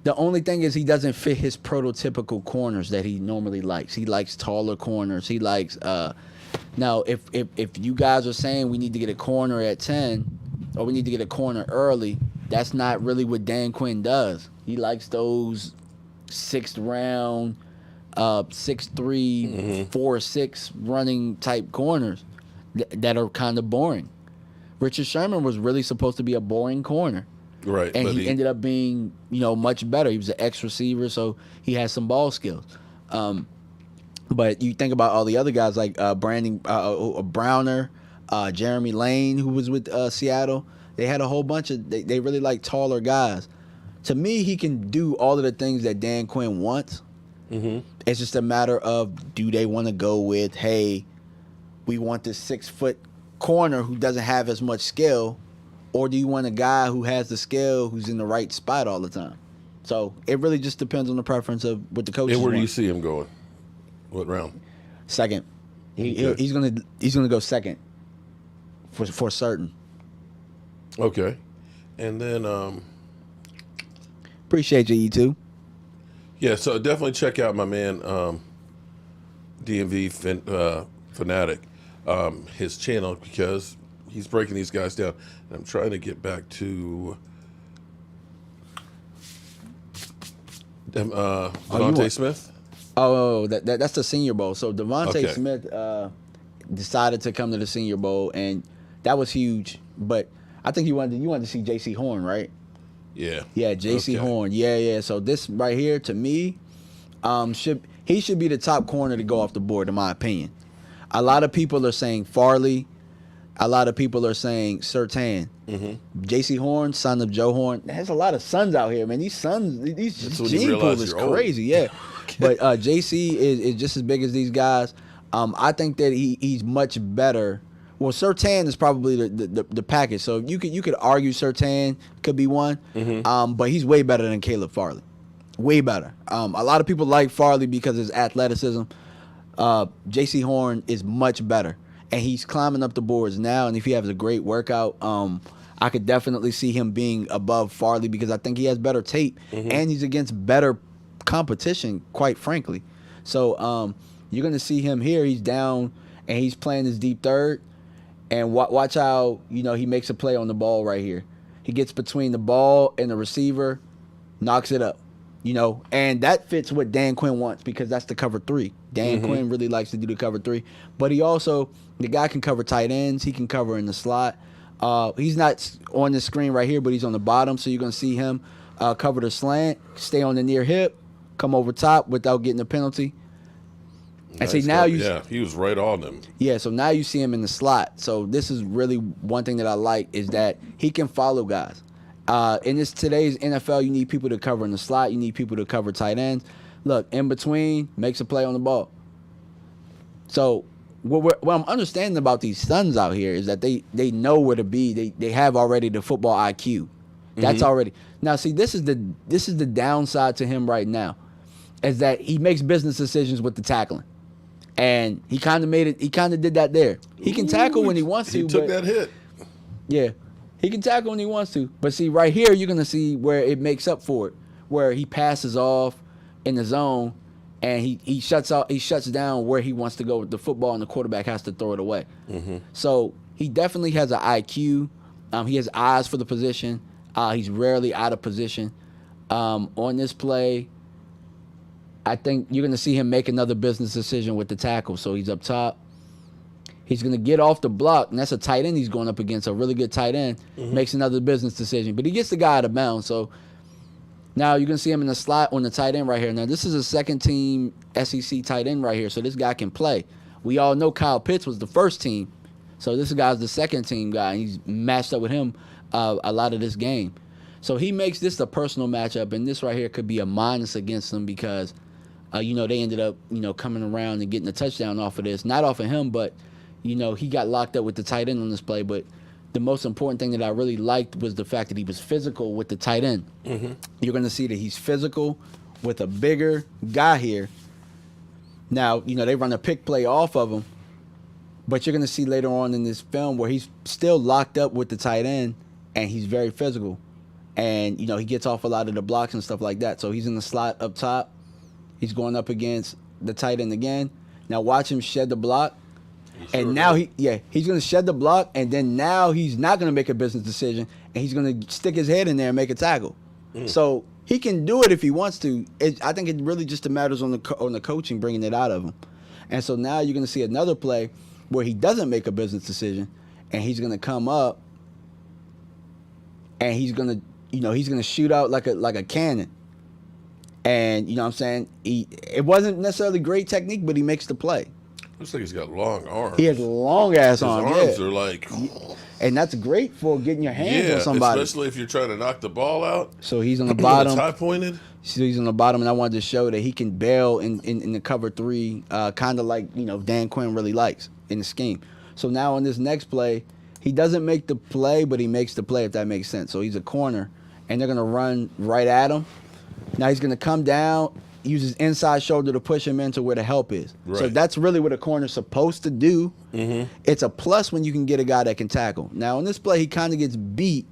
The only thing is he doesn't fit his prototypical corners that he normally likes. He likes taller corners. He likes now if you guys are saying we need to get a corner at 10 or we need to get a corner early, that's not really what Dan Quinn does. He likes those 6th round 6'3", 4'6" running type corners that are kind of boring. Richard Sherman was really supposed to be a boring corner. Right. And he ended up being, much better. He was an ex-receiver, so he has some ball skills. But you think about all the other guys like Brandon Browner, Jeremy Lane, who was with Seattle. They had a whole bunch of, they really like taller guys. To me, he can do all of the things that Dan Quinn wants. It's just a matter of, do they want to go with, hey, we want this 6-foot corner who doesn't have as much skill, or do you want a guy who has the skill, who's in the right spot all the time? So it really just depends on the preference of what the coach. And where do you see him going? What round? Second. He's gonna go second for certain. Okay. And then appreciate you, E2. Yeah, so definitely check out my man DMV Fanatic, his channel, because he's breaking these guys down. And I'm trying to get back to Devontae Smith. Oh, that's the Senior Bowl. So Devontae Okay. Smith decided to come to the Senior Bowl, and that was huge. But I think you wanted to see J.C. Horn, right? Yeah. Yeah, J.C. Horn. Yeah. So this right here, to me, he should be the top corner to go off the board, in my opinion. A lot of people are saying Farley. A lot of people are saying Surtain. J.C. Horn, son of Joe Horn. There's a lot of sons out here, man. These sons, these gene pool is crazy. Yeah. But J.C. is just as big as these guys. I think that he's much better. Well, Surtain is probably the package. So you could argue Surtain could be one, but he's way better than Caleb Farley. Way better. A lot of people like Farley because of his athleticism. J.C. Horn is much better, and he's climbing up the boards now. And if he has a great workout, I could definitely see him being above Farley because I think he has better tape, and he's against better competition, quite frankly. So you're going to see him here. He's down, and he's playing his deep third. And watch how, he makes a play on the ball right here. He gets between the ball and the receiver, knocks it up, And that fits what Dan Quinn wants because that's the cover 3. Dan Quinn really likes to do the cover 3. But the guy can cover tight ends. He can cover in the slot. He's not on the screen right here, but he's on the bottom. So you're going to see him cover the slant, stay on the near hip, come over top without getting a penalty. And see, now he was right on them. Yeah, so now you see him in the slot. So this is really one thing that I like is that he can follow guys. In today's NFL, you need people to cover in the slot. You need people to cover tight ends. look, in between, makes a play on the ball. So what I'm understanding about these sons out here is that they know where to be. They have already the football IQ. That's already. Now, see, this is the downside to him right now, is that he makes business decisions with the tackling. And he kind of did that there. He can tackle when he wants to. He took that hit. Yeah. He can tackle when he wants to. But see, right here, you're going to see where it makes up for it, where he passes off in the zone and he shuts down where he wants to go with the football, and the quarterback has to throw it away. So he definitely has an IQ. He has eyes for the position. He's rarely out of position. On this play, I think you're going to see him make another business decision with the tackle. So he's up top. He's going to get off the block, and that's a tight end he's going up against, a really good tight end. Makes another business decision. But he gets the guy out of bounds. So now you're going to see him in the slot on the tight end right here. Now, this is a second-team SEC tight end right here, so this guy can play. We all know Kyle Pitts was the first team. So this guy's the second-team guy, and he's matched up with him a lot of this game. So he makes this a personal matchup, and this right here could be a minus against him because, they ended up, coming around and getting a touchdown off of this. Not off of him, but, he got locked up with the tight end on this play. But the most important thing that I really liked was the fact that he was physical with the tight end. You're going to see that he's physical with a bigger guy here. Now, they run a pick play off of him, but you're going to see later on in this film where he's still locked up with the tight end, and he's very physical. And, he gets off a lot of the blocks and stuff like that. So he's in the slot up top. He's going up against the tight end again. Now watch him shed the block. And now he's going to shed the block, and then now he's not going to make a business decision, and he's going to stick his head in there and make a tackle. So he can do it if he wants to. I think it really just matters on the coaching bringing it out of him. And so now you're going to see another play where he doesn't make a business decision, and he's going to come up, and he's going to shoot out like a cannon. And what I'm saying, it wasn't necessarily great technique, but he makes the play. Looks like he's got long arms. He has long ass arms. His arms are like, and that's great for getting your hands on somebody, especially if you're trying to knock the ball out. So he's on the bottom. It's high pointed. So he's on the bottom, and I wanted to show that he can bail in the cover three, kind of like Dan Quinn really likes in the scheme. So now on this next play, he doesn't make the play, but he makes the play, if that makes sense. So he's a corner, and they're gonna run right at him. Now he's gonna come down, use his inside shoulder to push him into where the help is. Right. So that's really what a corner's supposed to do. It's a plus when you can get a guy that can tackle. Now, on this play, he kind of gets beat,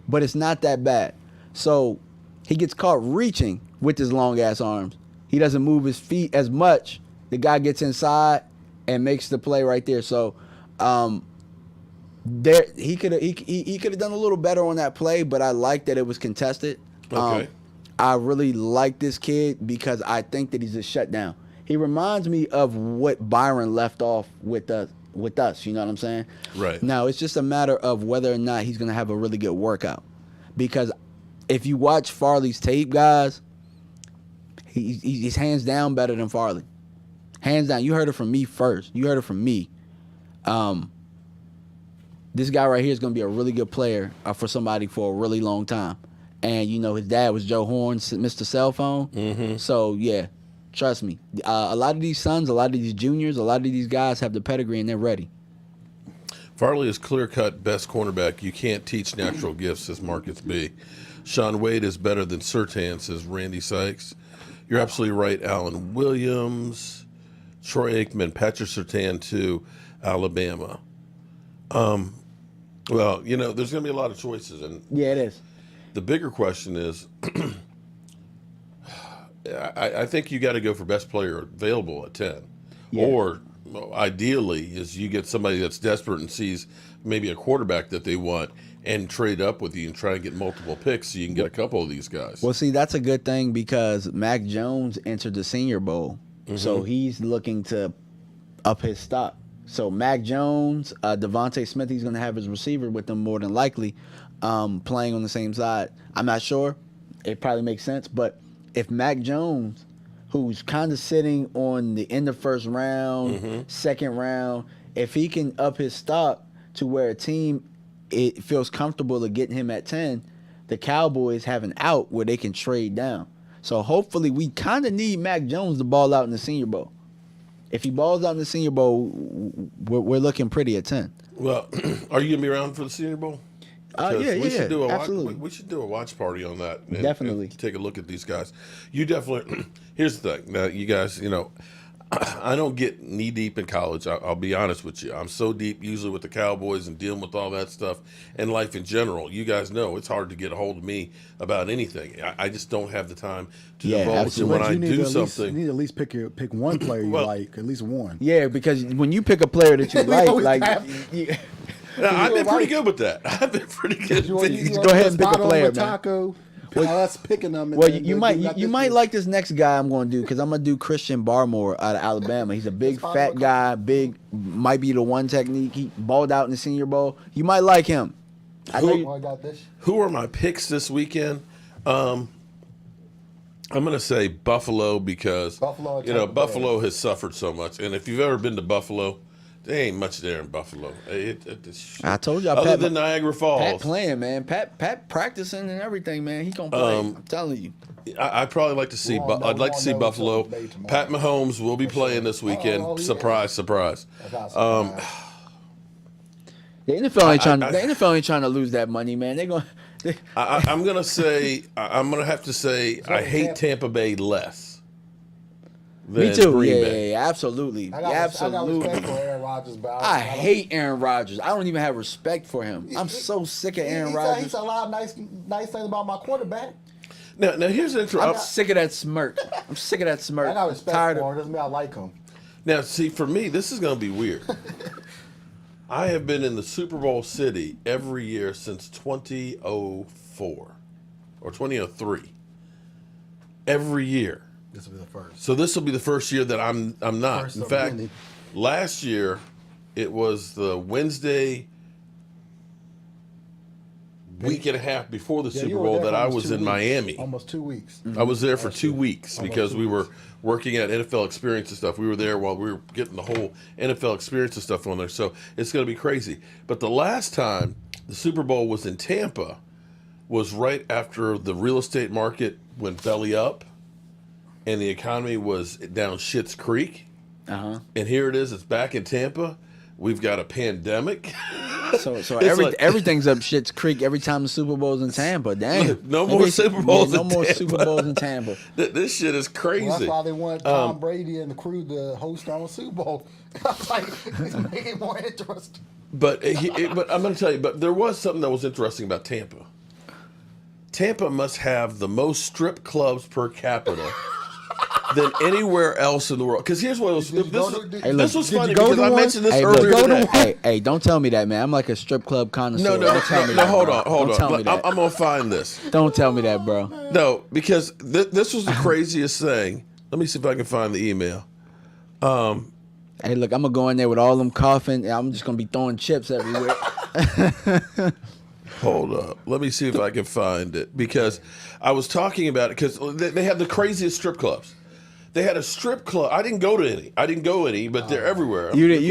but it's not that bad. So he gets caught reaching with his long-ass arms. He doesn't move his feet as much. The guy gets inside and makes the play right there. So he could have done a little better on that play, but I like that it was contested. Okay. I really like this kid because I think that he's a shutdown. He reminds me of what Byron left off with us. You know what I'm saying? Right. Now, it's just a matter of whether or not he's going to have a really good workout. Because if you watch Farley's tape, guys, he's hands down better than Farley. Hands down. You heard it from me first. You heard it from me. This guy right here is going to be a really good player for somebody for a really long time. And, his dad was Joe Horn, Mr. Cell Phone. So, yeah, trust me. A lot of these sons, a lot of these juniors, a lot of these guys have the pedigree, and they're ready. Farley is clear-cut best cornerback. You can't teach natural gifts, says Marcus B. Sean Wade is better than Surtain, says Randy Sykes. You're absolutely right, Alan Williams, Troy Aikman, Patrick Surtain to Alabama. Well, there's going to be a lot of choices. And Yeah, it is. the bigger question is, I think you got to go for best player available at 10. Yeah. Or ideally is you get somebody that's desperate and sees maybe a quarterback that they want and trade up with you and try and get multiple picks so you can get a couple of these guys. Well, see, that's a good thing because Mac Jones entered the Senior Bowl. So he's looking to up his stock. So Mac Jones, Devontae Smith, he's going to have his receiver with him more than likely, playing on the same side. I'm not sure. It probably makes sense. But if Mac Jones, who's kind of sitting on the end of first round, second round, if he can up his stock to where a team feels comfortable to getting him at 10, the Cowboys have an out where they can trade down. So hopefully we kind of need Mac Jones to ball out in the Senior Bowl. If he balls out in the Senior Bowl, we're looking pretty at 10. Well, are you gonna be around for the Senior Bowl? Yeah, we should do a absolutely. we should do a watch party on that. Definitely. and take a look at these guys. You definitely. Here's the thing. Now, you guys, I don't get knee deep in college. I'll be honest with you. I'm so deep usually with the Cowboys and dealing with all that stuff and life in general. You guys know it's hard to get a hold of me about anything. I just don't have the time to divulge. And when I do something, you need to at least pick one player you like, at least one. Yeah, because when you pick a player that you like, I've been pretty good with that. I've been pretty good. You go ahead and pick a player, man. Taco. Us picking them. Well, you might like this next guy I'm going to do because I'm going to do Christian Barmore out of Alabama. He's a big fat guy, might be the one technique. He balled out in the Senior Bowl. You might like him. Who are my picks this weekend? I'm going to say Buffalo because Buffalo has suffered so much, and if you've ever been to Buffalo, there ain't much there in Buffalo. I told y'all, other than Niagara Falls. Pat playing, man. Pat practicing and everything, man. He gonna play. I'm telling you. I'd probably like to see. I'd like to see Buffalo. Pat Mahomes will be playing this weekend. Surprise, surprise. The NFL ain't trying to lose that money, man. They're going. I'm gonna say. I'm gonna have to say. I hate Tampa Bay less. Me too. Green Bay. Yeah, absolutely. I got respect for Aaron Rodgers, but I hate Aaron Rodgers. I don't even have respect for him. I'm so sick of Aaron Rodgers. He said a lot of nice things about my quarterback. Now here's the intro. I'm sick of that smirk. I'm sick of that smirk. I got respect for him. Doesn't mean I like him. Now, see, for me, this is going to be weird. I have been in the Super Bowl city every year since 2004 or 2003. Every year. This will be the first. So this will be the first year that I'm not. First in fact, last year it was the Wednesday week and a half before the Super Bowl that I was in Miami. Almost 2 weeks. I was there for 2 weeks because we were working at NFL Experience and stuff. We were there while we were getting the whole NFL Experience and stuff on there. So it's going to be crazy. But the last time the Super Bowl was in Tampa was right after the real estate market went belly up and the economy was down Schitt's Creek. Uh-huh. And here it is. It's back in Tampa. We've got a pandemic. So everything's up Schitt's Creek every time the Super Bowl's in Tampa. Damn. No more Super Bowls. No more Super Bowls in Tampa. This shit is crazy. Well, that's why they want Tom Brady and the crew to host on a Super Bowl. I was like, it's making it more interesting. But I'm going to tell you, but there was something that was interesting about Tampa. Tampa must have the most strip clubs per capita than anywhere else in the world. Because here's what was this was funny because I mentioned this earlier today. Hey, don't tell me that, man. I'm like a strip club connoisseur. No, hold on. I'm gonna find this. Don't tell me that, bro. No, because this was the craziest thing. Let me see if I can find the email. Hey, look, I'm gonna go in there with all them coughing. And I'm just gonna be throwing chips everywhere. Hold up. Let me see if I can find it because I was talking about it because they have the craziest strip clubs. They had a strip club. I didn't go to any, but they're everywhere. You didn't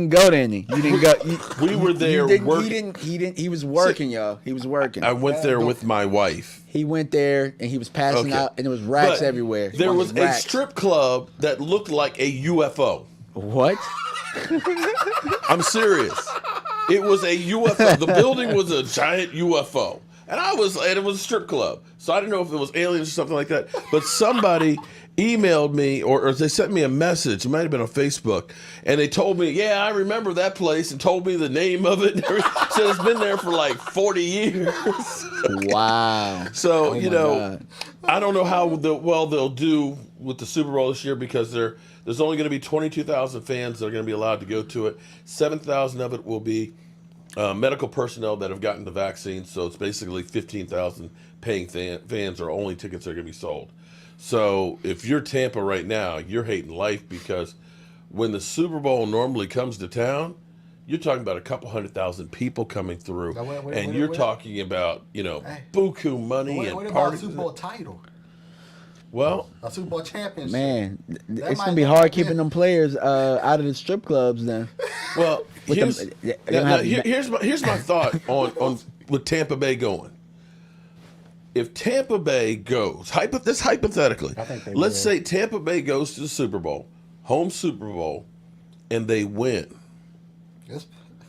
go to any. You didn't go. We were there working. He was working, y'all. He was working. I went there with my wife. He went there and he was passing out, and there was racks everywhere. There was a strip club that looked like a UFO. What? I'm serious. It was a UFO. The building was a giant UFO. And it was a strip club. So I didn't know if it was aliens or something like that. But somebody emailed me or they sent me a message. It might have been on Facebook. And they told me, yeah, I remember that place and told me the name of it. So it's been there for like 40 years. Wow. So, God. I don't know how well they'll do with the Super Bowl this year because there's only going to be 22,000 fans that are going to be allowed to go to it. 7,000 of it will be medical personnel that have gotten the vaccine. So it's basically 15,000 paying fans or only tickets that are going to be sold. So if you're Tampa right now, you're hating life because when the Super Bowl normally comes to town, you're talking about a couple 100,000 people coming through, and you're talking about buku money and what about parties. a Super Bowl title? Well, a Super Bowl championship. Man, it's gonna be hard keeping them players out of the strip clubs then. Well, here's my thought on with Tampa Bay going. if Tampa Bay goes, this hypothetically, I think they let's will. say Tampa Bay goes to the Super Bowl, home Super Bowl, and they win. Yes.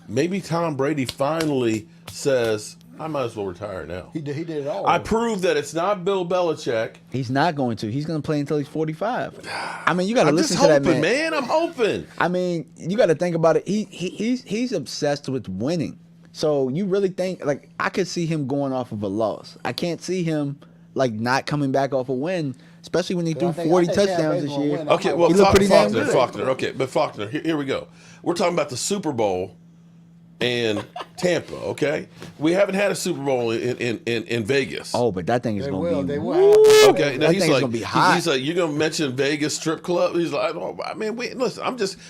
Maybe Tom Brady finally says, I might as well retire now. He did it all. I proved that it's not Bill Belichick. He's not going to. He's going to play until he's 45. I mean, you got to I'm listen just to hoping, that man. I'm hoping. I mean, you got to think about it. He's obsessed with winning. So you really think, like, I could see him going off of a loss. I can't see him, like, not coming back off a win, especially when he threw 40 touchdowns this year. Okay, well, He looked pretty damn good. Faulkner. Okay, but Faulkner, here we go. We're talking about the Super Bowl and Tampa, okay? We haven't had a Super Bowl in Vegas. Oh, but that thing is going to be. They will. Okay, now That he's thing's like, gonna be hot. he's like, you're gonna mention Vegas strip club? He's like, oh, I mean, listen,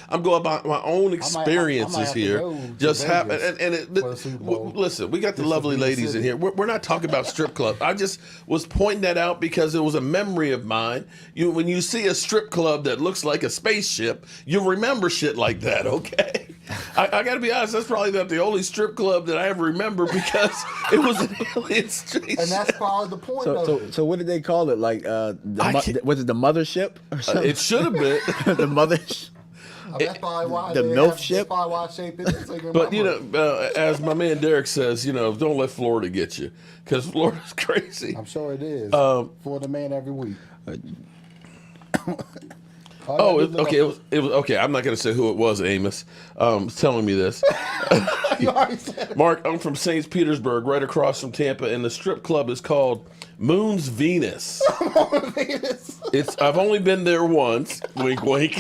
I'm going by my own experiences have to here. go to Just happen, Vegas for the Super Bowl. listen, we got the This lovely will be the ladies in city. here. We're not talking about strip club. I just was pointing that out because it was a memory of mine. When you see a strip club that looks like a spaceship, you remember shit like that. Okay, I got to be honest. That's probably not the only strip club that I ever remember because it was an alien station. And that's probably the point, though. So what did they call it? Like, was it the mothership or something? It should have been. The mothership. That's probably why the they MILF have- ship? That's probably why Shane Pittman taking But, my money. as my man Derek says, don't let Florida get you because Florida's crazy. I'm sure it is. For the man every week. Okay. It was okay. I'm not going to say who it was, Amos. Telling me this. You already said it. Mark, I'm from St. Petersburg, right across from Tampa, and the strip club is called Moon's Venus. I've only been there once, wink wink,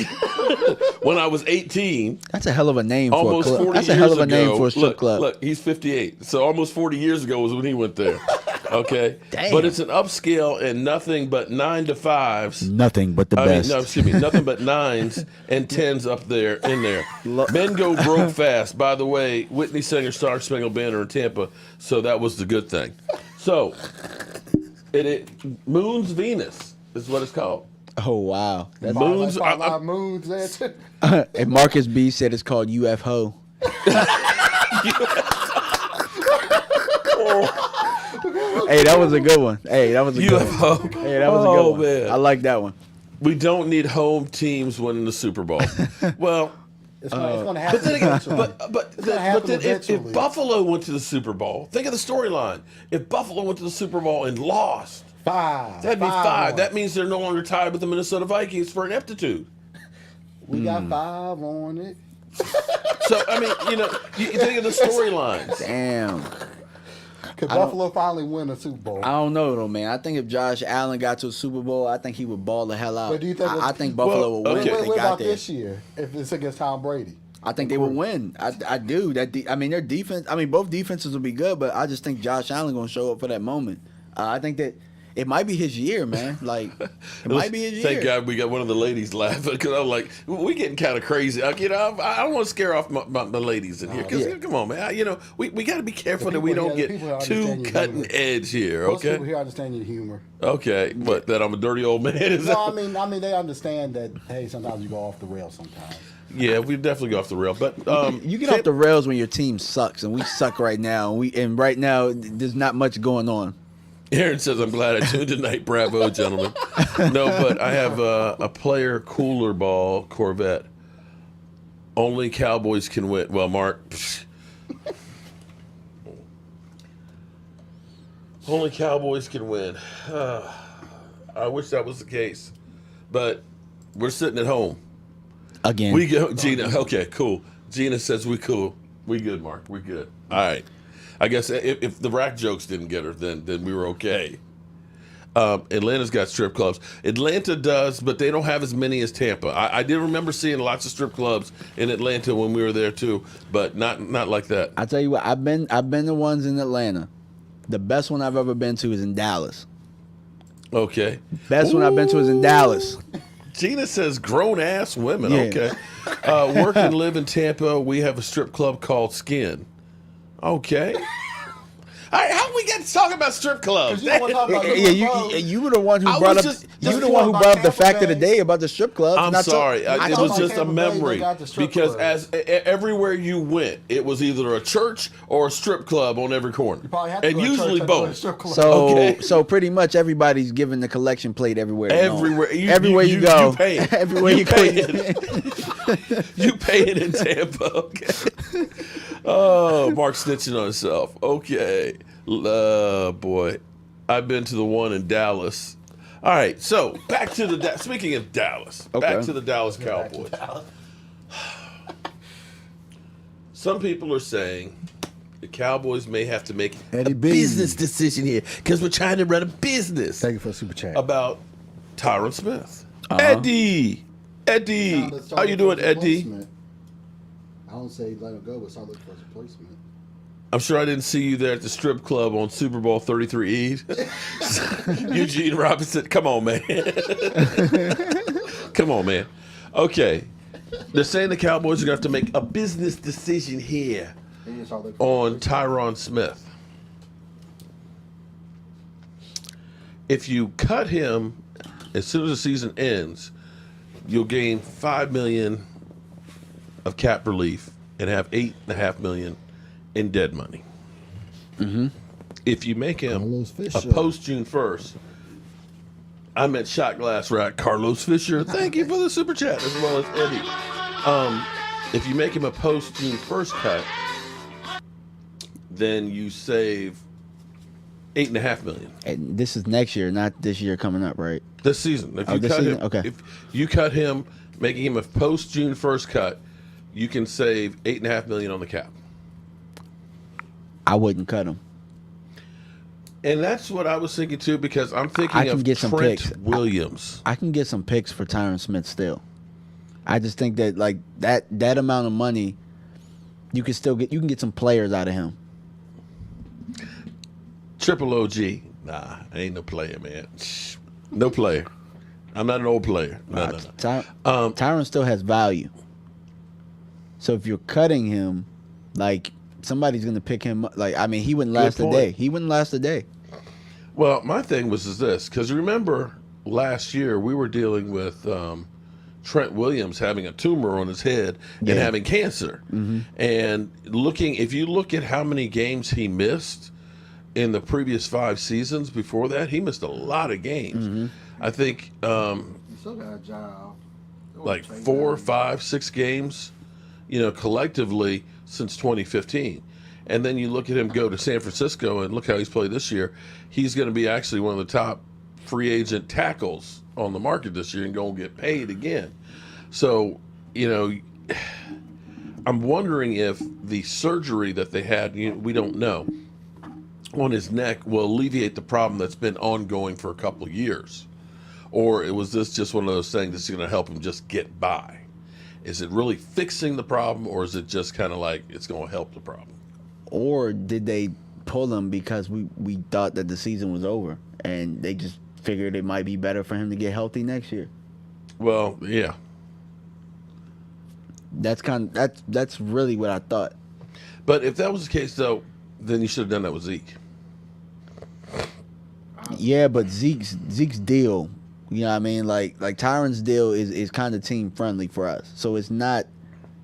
when I was 18. That's a hell of a name for a Almost club. 40 That's a years hell of a ago. name for a strip club. Look, he's 58. So almost 40 years ago was when he went there. Okay? Damn. But it's an upscale and nothing but 9 to 5s. Nothing but the best. Excuse me, nothing but 9s and 10s up there in there. Men go broke fast. By the way, Whitney sang Star Spangled Banner in Tampa, so that was the good thing. So, Moon's Venus is what it's called. Oh, wow. That's Moon's. Like, a lot of moons there, too. and Marcus B said it's called UFO. Hey, that was a good one. Hey, that was a good one. UFO. Hey, that was a good Oh, one. man. I like that one. We don't need home teams winning the Super Bowl. Well, It's going to happen but then again, eventually. but gonna then happen if eventually. Buffalo went to the Super Bowl, think of the storyline. If Buffalo went to the Super Bowl and lost, that'd be 5. That means they're no longer tied with the Minnesota Vikings for ineptitude. We got 5 on it. So I mean, you think of the storylines. Damn. Could Buffalo finally win a Super Bowl? I don't know, though, man. I think if Josh Allen got to a Super Bowl, I think he would ball the hell out. But do you think I think Buffalo would win okay. if they What got about there. this year, if it's against Tom Brady? I think they would win. I do. I mean, their defense. I mean, both defenses will be good, but I just think Josh Allen going to show up for that moment. I think that it might be his year, man. Like, it might be his year. Thank God we got one of the ladies laughing because I'm like, we getting kind of crazy. I don't want to scare off my ladies in here because come on, man. We got to be careful that we don't the people get here too understand your cutting humor. edge here. Most people Okay. here understand your humor. Okay. What? That I'm a dirty old man? Is No, that? I mean, they understand that. Hey, sometimes you go off the rails. Sometimes. Yeah, we definitely go off the rail. But You get off the rails when your team sucks, and we suck right now. And right now, there's not much going on. Aaron says, I'm glad I tuned tonight. Bravo, gentlemen. No, but I have a player cooler ball Corvette. Only Cowboys can win. Well, Mark. Only Cowboys can win. I wish that was the case. But we're sitting at home. Again. We go, Gina. Okay, cool. Gina says we cool. We good, Mark. We good. All right. I guess if the rack jokes didn't get her, then we were okay. Atlanta's got strip clubs. Atlanta does, but they don't have as many as Tampa. I did remember seeing lots of strip clubs in Atlanta when we were there too, but not like that. I tell you what, I've been the ones in Atlanta. The best one I've ever been to is in Dallas. Okay. Best one I've been to is in Dallas. Gina says grown ass women. Yeah. Okay. Work and live in Tampa. We have a strip club called Skin. Okay. All right, how we get to talk about strip clubs? You don't want to talk about You were the one who I brought was up. just- You were the just one who about brought up the Tampa fact of the Bay. day about the strip clubs. I'm and I sorry. I It told was you- just a Tampa Bay, they memory got the strip because club. as everywhere you went, it was either a church or a strip club on every corner, probably have to and go to usually church and go to both. strip club. So, Okay. so pretty much everybody's giving the collection plate everywhere. you know. Everywhere, everywhere you go, you pay it. everywhere you go. pay it. You pay it in Tampa. Okay. Oh, Mark snitching on himself. Okay, boy, I've been to the one in Dallas. All right, so back to the speaking of Dallas, back Okay. to the Dallas Cowboys. Some people are saying the Cowboys may have to make Eddie a B. business decision here because we're trying to run a business Thank you for the super chat. about Tyron Smith. Eddie, how you doing, Eddie? I don't say let him go, but start looking for his replacement. I'm sure I didn't see you there at the strip club on Super Bowl 33 Eve. Eugene Robinson, come on, man. Come on, man. Okay. They're saying the Cowboys are going to have to make a business decision here on Tyron Smith. If you cut him as soon as the season ends, you'll gain $5 million of cap relief and have $8.5 million in dead money. If you make him Carlos a Fisher. post June 1st, I meant shot glass rack Carlos Fisher. Thank you for the super chat as well as Eddie. If you make him a post June 1st cut, then you save $8.5 million And this is next year, not this year coming up, right? this season. If Oh, you this cut season? him, Okay. if you cut him, making him a post June 1st cut, you can save $8.5 million on the cap. I wouldn't cut him. And that's what I was thinking too, because I'm I thinking can of get some Trent picks. Williams. I can get some picks for Tyron Smith still. I just think that like that amount of money, you can get some players out of him. Triple OG. Nah, I ain't no player, man. No player. I'm not an old player. No. Tyron still has value. So if you're cutting him, like somebody's gonna pick him up. Like I mean, he wouldn't last a point. day. He wouldn't last a day. Well, my thing was this, because remember last year we were dealing with Trent Williams having a tumor on his head and having cancer. And if you look at how many games he missed in the previous 5 seasons before that, he missed a lot of games. I think You still got a job. like 4, 5, 6 games, collectively since 2015. And then you look at him go to San Francisco and look how he's played this year. He's going to be actually one of the top free agent tackles on the market this year and going to get paid again. So, I'm wondering if the surgery that they had, we don't know, on his neck will alleviate the problem that's been ongoing for a couple of years. Or was this just one of those things that's going to help him just get by? Is it really fixing the problem, or is it just kind of like it's going to help the problem? Or did they pull him because we thought that the season was over and they just figured it might be better for him to get healthy next year? Well, yeah. That's really what I thought. But if that was the case, though, then you should have done that with Zeke. Yeah, but Zeke's deal, you know what I mean? Like Tyron's deal is kind of team friendly for us. So it's not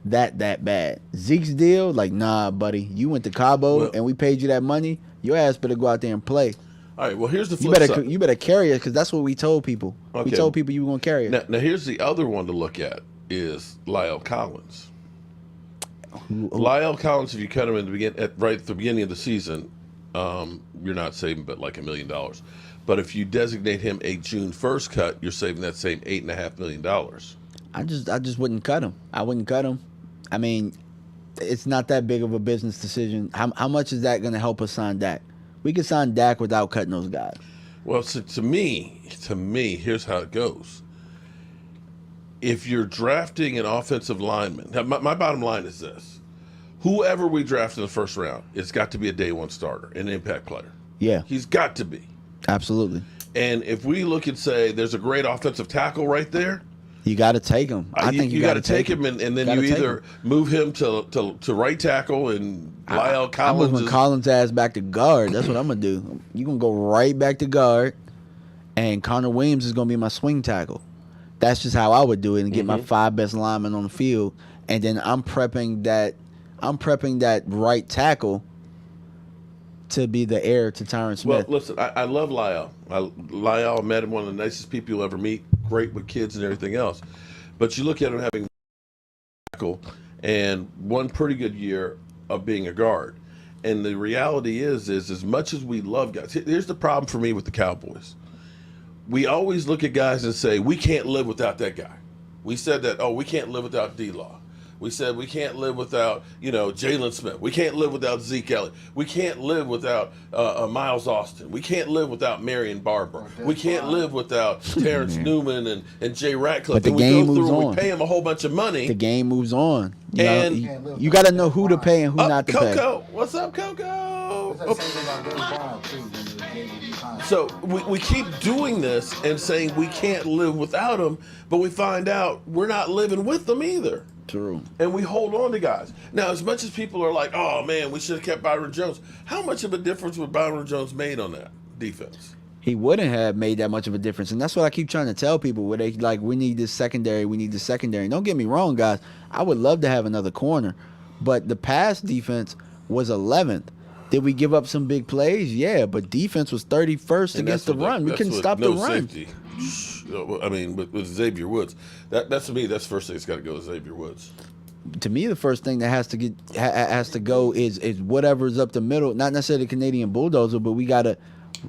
that bad. Zeke's deal, like, nah, buddy, you went to Cabo and we paid you that money. Your ass better go out there and play. All right, well, here's the flip side. You better carry it because that's what we told people. Okay. We told people you were going to carry it. Now, here's the other one to look at is Lyle Collins. Lyle Collins, if you cut him right at the beginning of the season, you're not saving but like $1 million. But if you designate him a June 1st cut, you're saving that same $8.5 million. I just wouldn't cut him. I wouldn't cut him. I mean, it's not that big of a business decision. How much is that going to help us sign Dak? We could sign Dak without cutting those guys. Well, so to me, here's how it goes. If you're drafting an offensive lineman, now my bottom line is this. Whoever we draft in the first round, it's got to be a day one starter, an impact player. Yeah. He's got to be. Absolutely. And if we look and say there's a great offensive tackle right there, You got to take him. I think you got to take him, and then you either move him to right tackle and Lyle Collins. I'm moving Collins' ass back to guard. That's what I'm gonna do. You're gonna go right back to guard, and Connor Williams is gonna be my swing tackle. That's just how I would do it and get my 5 best linemen on the field, and then I'm prepping that right tackle to be the heir to Tyron Smith. Well, listen, I love Lyle. Lyle, I met him, one of the nicest people you'll ever meet. Great with kids and everything else. But you look at him having tackle and one pretty good year of being a guard. And the reality is as much as we love guys, here's the problem for me with the Cowboys. We always look at guys and say, we can't live without that guy. We said that, we can't live without D-Law. We said we can't live without, Jalen Smith. We can't live without Zeke Elliott. We can't live without Miles Austin. We can't live without Marion Barber. We can't live without Terrence Newman and Jay Ratcliffe. But the and game we go moves through on. and we pay him a whole bunch of money. The game moves on. And you got to know who to pay and who not to Coco. pay. What's up, Coco? It's the same thing about Bill Brown, too, when they gave him the contract. So we keep doing this and saying we can't live without them, but we find out we're not living with them either. True. And we hold on to guys. Now, as much as people are like, oh, man, we should have kept Byron Jones, how much of a difference would Byron Jones made on that defense? He wouldn't have made that much of a difference. And that's what I keep trying to tell people, where they like, we need this secondary, we need this secondary. Don't get me wrong, guys. I would love to have another corner. But the pass defense was 11th. Did we give up some big plays? Yeah, but defense was 31st against the run. We couldn't stop the run. Safety. I mean, with Xavier Woods, that's to me. That's the first thing that's got to go. Is Xavier Woods. To me, the first thing that has to go is whatever's up the middle. Not necessarily Canadian bulldozer, but we gotta.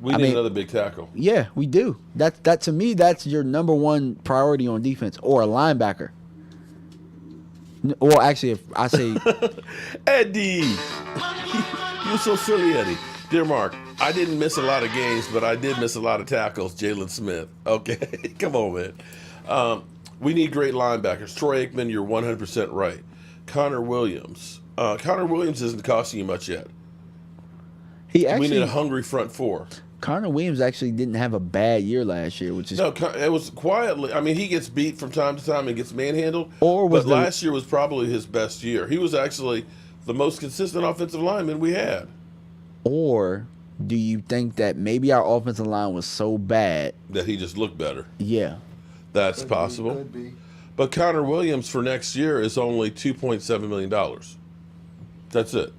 We need another big tackle. Yeah, we do. That to me, that's your number one priority on defense, or a linebacker. Or actually, if I say Eddie, you're so silly, Eddie. Dear Mark, I didn't miss a lot of games, but I did miss a lot of tackles. Jalen Smith. Okay, come on, man. We need great linebackers. Troy Aikman, you're 100% right. Connor Williams. Connor Williams isn't costing you much yet. he actually, We need a hungry front four. Connor Williams actually didn't have a bad year last year, which is No, it was quietly. I mean, he gets beat from time to time and gets manhandled. But last year was probably his best year. He was actually the most consistent offensive lineman we had. Or do you think that maybe our offensive line was so bad That he just looked better. Yeah. That's possible. Could be. But Connor Williams for next year is only $2.7 million. That's it.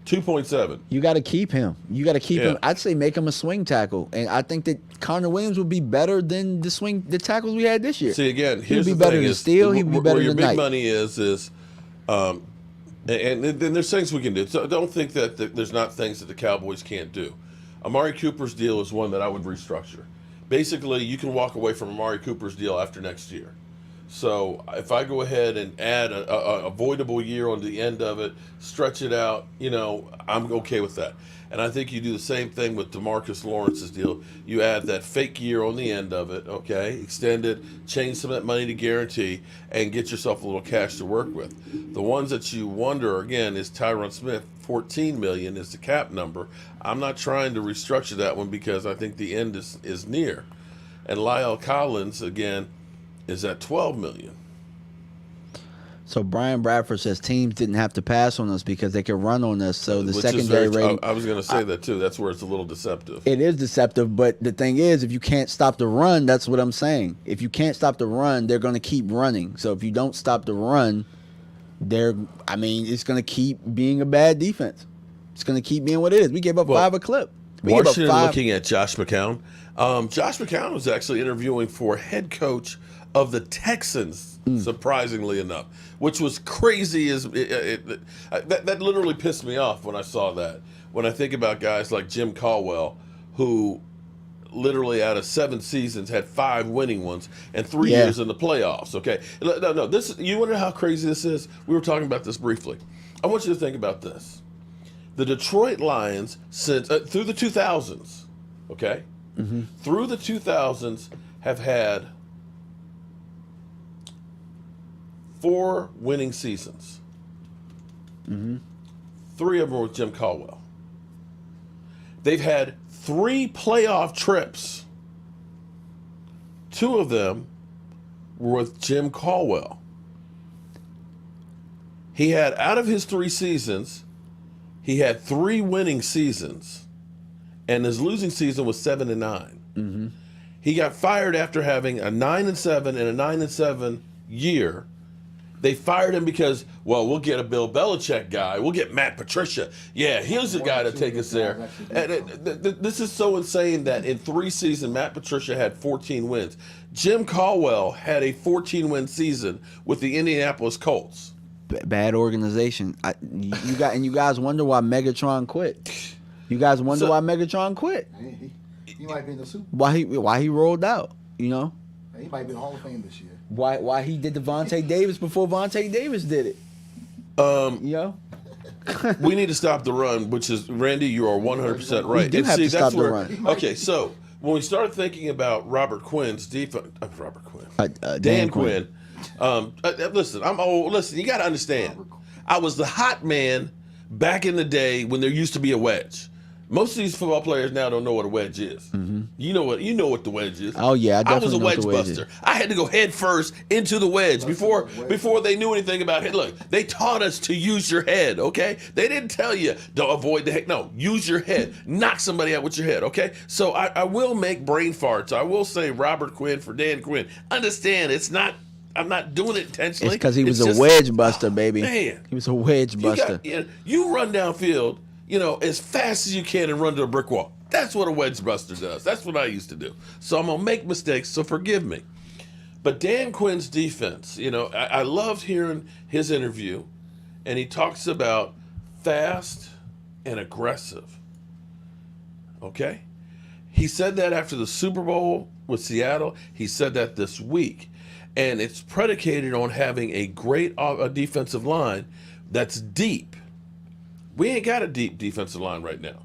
2.7. You got to keep him. You got to keep Yeah. him. I'd say make him a swing tackle, and I think that Connor Williams would be better than the tackles we had this year. See, again, He'd here's be the better thing than is, Steele. He'd be better where your than big Knight. money is and then there's things we can do. So don't think that there's not things that the Cowboys can't do. Amari Cooper's deal is one that I would restructure. Basically, you can walk away from Amari Cooper's deal after next year. So if I go ahead and add a avoidable year on the end of it, stretch it out, I'm okay with that. And I think you do the same thing with DeMarcus Lawrence's deal. You add that fake year on the end of it, okay? Extend it, change some of that money to guarantee, and get yourself a little cash to work with. The ones that you wonder, again, is Tyron Smith. $14 million is the cap number. I'm not trying to restructure that one because I think the end is near. And Lyle Collins, again, is at $12 million. So Brian Bradford says teams didn't have to pass on us because they could run on us. So the Which secondary is rating. I was going to say that too. That's where it's a little deceptive. It is deceptive, but the thing is, if you can't stop the run, that's what I'm saying. If you can't stop the run, they're going to keep running. So if you don't stop the run, it's going to keep being a bad defense. It's going to keep being what it is. We gave up 5 a clip. We gave up Washington 5. looking at Josh McCown. Josh McCown was actually interviewing for head coach of the Texans, surprisingly enough, which was crazy. That literally pissed me off when I saw that. When I think about guys like Jim Caldwell, who literally out of 7 seasons had 5 winning ones and 3 years in the playoffs. Okay, no. You wonder how crazy this is? We were talking about this briefly. I want you to think about this. The Detroit Lions, since through the 2000s, okay, through the 2000s, have had 4 winning seasons. 3 of them were with Jim Caldwell. They've had 3 playoff trips. 2 of them were with Jim Caldwell. He had, out of his 3 seasons, he had 3 winning seasons, and his losing season was 7-9. Mm-hmm. He got fired after having a 9-7 and a 9-7 year. They fired him because, well, we'll get a Bill Belichick guy. We'll get Matt Patricia. Yeah, here's the guy to take us there. And this is so insane that in 3 seasons, Matt Patricia had 14 wins. Jim Caldwell had a 14-win season with the Indianapolis Colts. Bad organization. You guys wonder why Megatron quit. You guys wonder why Megatron quit. He might be in the Super Why Bowl. he rolled out, you know? He might be in the Hall of Fame this year. Why he did Devontae Davis before Vontae Davis did it? You know? We need to stop the run, which is, Randy, you are 100% right. We do have to stop the run. Okay, so when we start thinking about Robert Quinn's defense, Dan Quinn. Listen, I'm old. Listen, you got to understand. I was the hot man back in the day when there used to be a wedge. Most of these football players now don't know what a wedge is. Mm-hmm. You know what the wedge is. Oh yeah, I was a know wedge what the buster. I had to go head first into the wedge before they knew anything about it. Look, they taught us to use your head. Okay, they didn't tell you don't avoid the head. No, use your head. Knock somebody out with your head. Okay, so I will make brain farts. I will say Robert Quinn for Dan Quinn. Understand, it's not. I'm not doing it intentionally. It's because he was a wedge buster, baby. Man, he was a wedge buster. You run downfield, as fast as you can and run to a brick wall. That's what a wedge buster does. That's what I used to do. So I'm going to make mistakes, so forgive me. But Dan Quinn's defense, I loved hearing his interview, and he talks about fast and aggressive. Okay? He said that after the Super Bowl with Seattle. He said that this week. And it's predicated on having a great defensive line that's deep. We ain't got a deep defensive line right now.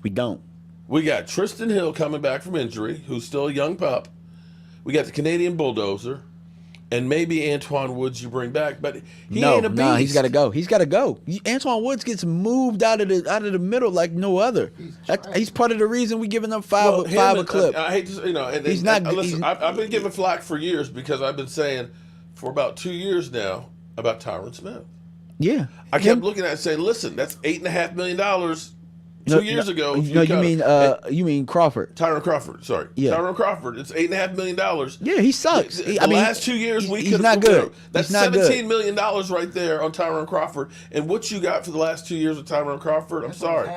We don't. We got Tristan Hill coming back from injury, who's still a young pup. We got the Canadian Bulldozer, and maybe Antoine Woods you bring back, but he ain't a beast. No, he's got to go. He's got to go. Antoine Woods gets moved out of the middle like no other. He's part of the reason we giving up five a clip. I hate to, he's not. Listen, I've been giving flack for years because I've been saying for about 2 years now about Tyron Smith. Yeah, I kept looking at it saying, listen, that's $8.5 million 2 years ago. You mean Crawford? Tyron Crawford, sorry. Yeah. Tyron Crawford. It's $8.5 million. Yeah, he sucks. The last 2 years we could he's not good. That's $17 million right there on Tyron Crawford. And what you got for the last 2 years with Tyron Crawford, I'm sorry.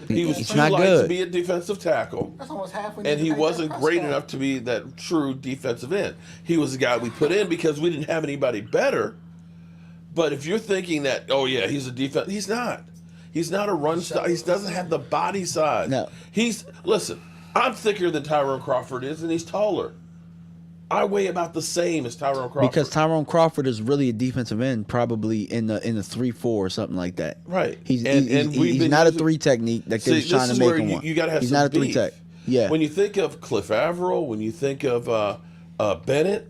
He was too light to be a defensive tackle. That's almost half. And he wasn't great enough to be that true defensive end. He was the guy we put in because we didn't have anybody better. But if you're thinking that, oh yeah, he's a defense, he's not. He's not a run style. He doesn't have the body size. No. Listen, I'm thicker than Tyron Crawford is, and he's taller. I weigh about the same as Tyron Crawford. Because Tyron Crawford is really a defensive end, probably in the 3-4 or something like that. Right. He's not a 3 technique that they're trying to make him one. You got to have he's some not a 3 beef. tech. Yeah. When you think of Cliff Averill, when you think of Bennett,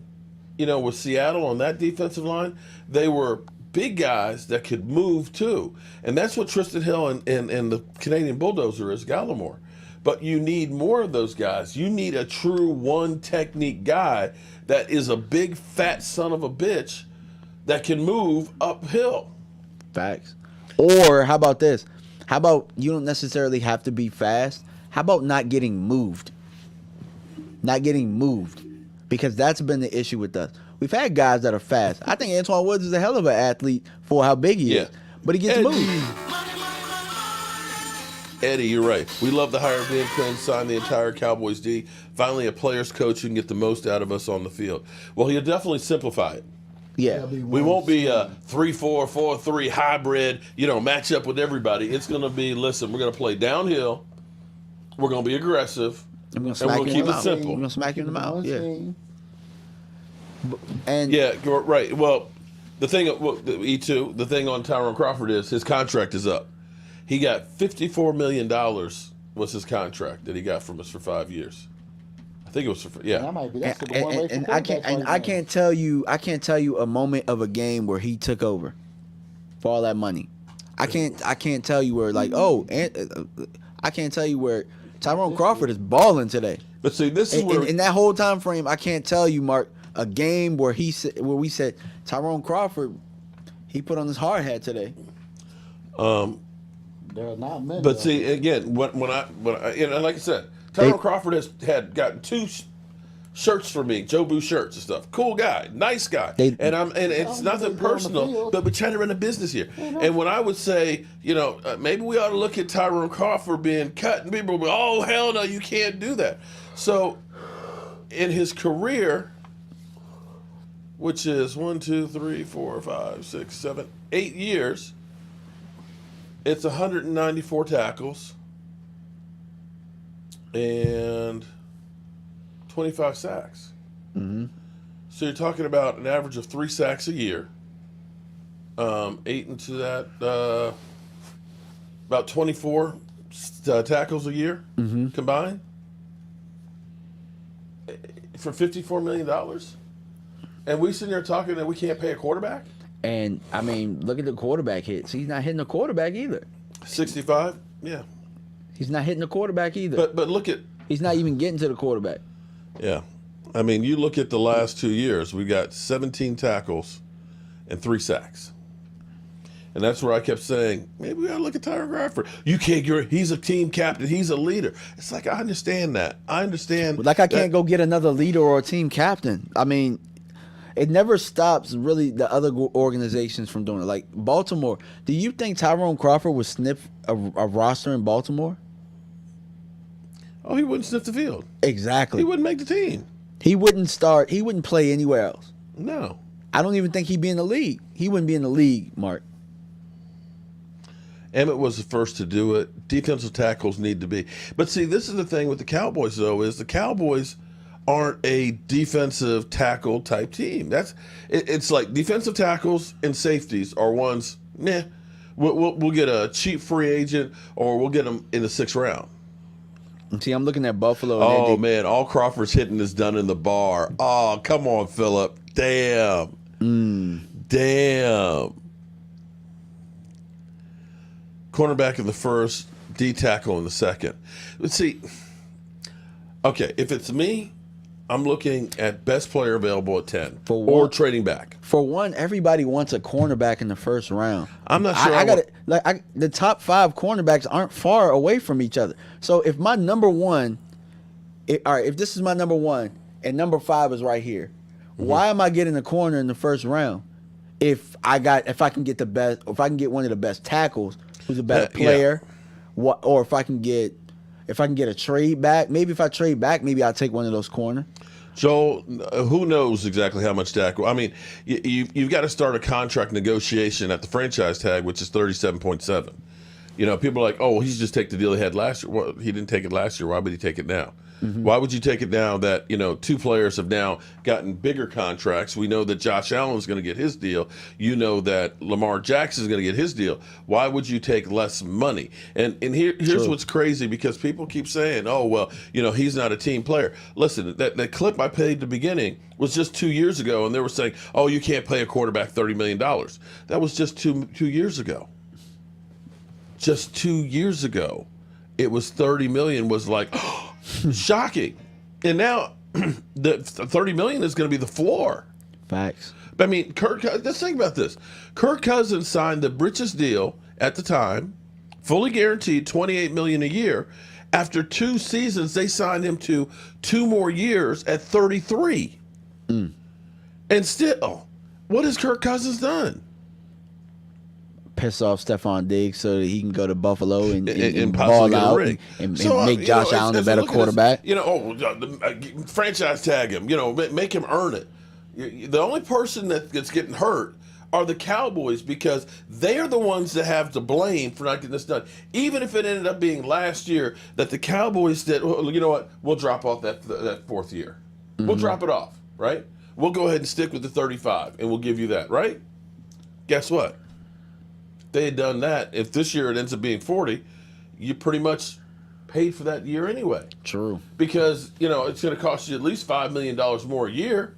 with Seattle on that defensive line, they were big guys that could move too. And that's what Tristan Hill and the Canadian Bulldozer is, Gallimore. But you need more of those guys. You need a true one technique guy that is a big fat son of a bitch that can move uphill. Facts. Or how about this? How about you don't necessarily have to be fast? How about not getting moved? Not getting moved. Because that's been the issue with us. We've had guys that are fast. I think Antoine Woods is a hell of an athlete for how big he is. But he gets moved. Eddie, you're right. We love to hire Dan Quinn, sign the entire Cowboys D. Finally, a player's coach who can get the most out of us on the field. Well, he'll definitely simplify it. Yeah. We won't be a 3-4, 4-3 hybrid, match up with everybody. It's going to be, listen, we're going to play downhill. We're going to be aggressive. And we're going to keep it simple. We're going to smack you in the mouth. Yeah. And yeah, right. Well, the thing, E2, the thing on Tyron Crawford is his contract is up. He got $54 million was his contract that he got from us for 5 years. I think it was for That might be. That's the one way and I can't tell you a moment of a game where he took over for all that money. I can't tell you where I can't tell you where Tyron Crawford is balling today. But see, this is where in that whole time frame, I can't tell you, Mark, a game where we said Tyrone Crawford, he put on his hard hat today. There are not many. But see, again, when I and like I said, Tyrone Crawford had gotten 2 shirts for me, Joe Boo shirts and stuff. Cool guy, nice guy, and it's nothing personal, but we're trying to run a business here. And when I would say, maybe we ought to look at Tyrone Crawford being cut, and people would be, oh hell no, you can't do that. So, in his career, which is 1, 2, 3, 4, 5, 6, 7, 8 years, it's 194 tackles and 25 sacks. Mm-hmm. So you're talking about an average of 3 sacks a year. 8 into that, about 24 tackles a year combined for $54 million. And we sitting there talking that we can't pay a quarterback? And, I mean, look at the quarterback hits. He's not hitting the quarterback either. 65? Yeah. He's not hitting the quarterback either. But look at... He's not even getting to the quarterback. Yeah. I mean, you look at the last 2 years, we got 17 tackles and 3 sacks. And that's where I kept saying, maybe we got to look at Tyrone Crawford. You can't get, he's a team captain, he's a leader. It's like, I understand that. I understand. Like, I can't go get another leader or a team captain. I mean, it never stops, really, the other organizations from doing it. Like, Baltimore, do you think Tyrone Crawford would sniff a roster in Baltimore? Oh, he wouldn't sniff the field. Exactly. He wouldn't make the team. He wouldn't start. He wouldn't play anywhere else. No. I don't even think he'd be in the league. He wouldn't be in the league, Mark. Emmett was the first to do it. Defensive tackles need to be. But see, this is the thing with the Cowboys, though, is the Cowboys aren't a defensive tackle type team. It's like defensive tackles and safeties are ones, we'll get a cheap free agent or we'll get them in the 6th round. See, I'm looking at Buffalo. Oh, man, all Crawford's hitting is done in the bar. Oh, come on, Phillip. Damn. Damn. Cornerback in the 1st, D tackle in the 2nd. Let's see. Okay, if it's me, I'm looking at best player available at 10 or trading back. For one, everybody wants a cornerback in the 1st round. I'm not sure. The top 5 cornerbacks aren't far away from each other. So if my number 1, if this is my number 1 and number 5 is right here, why am I getting a corner in the 1st round? If I can get the best, if I can get one of the best tackles, who's a better player, or if I can get a trade back, maybe if I trade back, maybe I'll take one of those corner. So who knows exactly how much Dak? I mean, you've got to start a contract negotiation at the franchise tag, which is 37.7. People are like, oh, he just take the deal he had last year. Well, he didn't take it last year. Why would he take it now? Why would you take it now that 2 players have now gotten bigger contracts? We know that Josh Allen is going to get his deal. You know that Lamar Jackson is going to get his deal. Why would you take less money? And here's what's crazy, because people keep saying, oh, well, he's not a team player. Listen, that clip I played at the beginning was just 2 years ago, and they were saying, oh, you can't pay a quarterback $30 million. That was just two years ago. Just 2 years ago, it was $30 million was like, shocking. And now the $30 million is going to be the floor. Facts. I mean, let's think about this. Kirk Cousins signed the richest deal at the time, fully guaranteed $28 million a year. After 2 seasons, they signed him to 2 more years at $33. And still, what has Kirk Cousins done? Piss off Stephon Diggs so that he can go to Buffalo and ball out and make Josh Allen a better quarterback. Franchise tag him. Make him earn it. The only person that's getting hurt are the Cowboys, because they are the ones that have to blame for not getting this done. Even if it ended up being last year that the Cowboys did, you know what? We'll drop off that 4th year. We'll drop it off, right? We'll go ahead and stick with the 35, and we'll give you that, right? Guess what? They had done that, if this year it ends up being 40, you pretty much paid for that year anyway. True. Because, it's going to cost you at least $5 million more a year.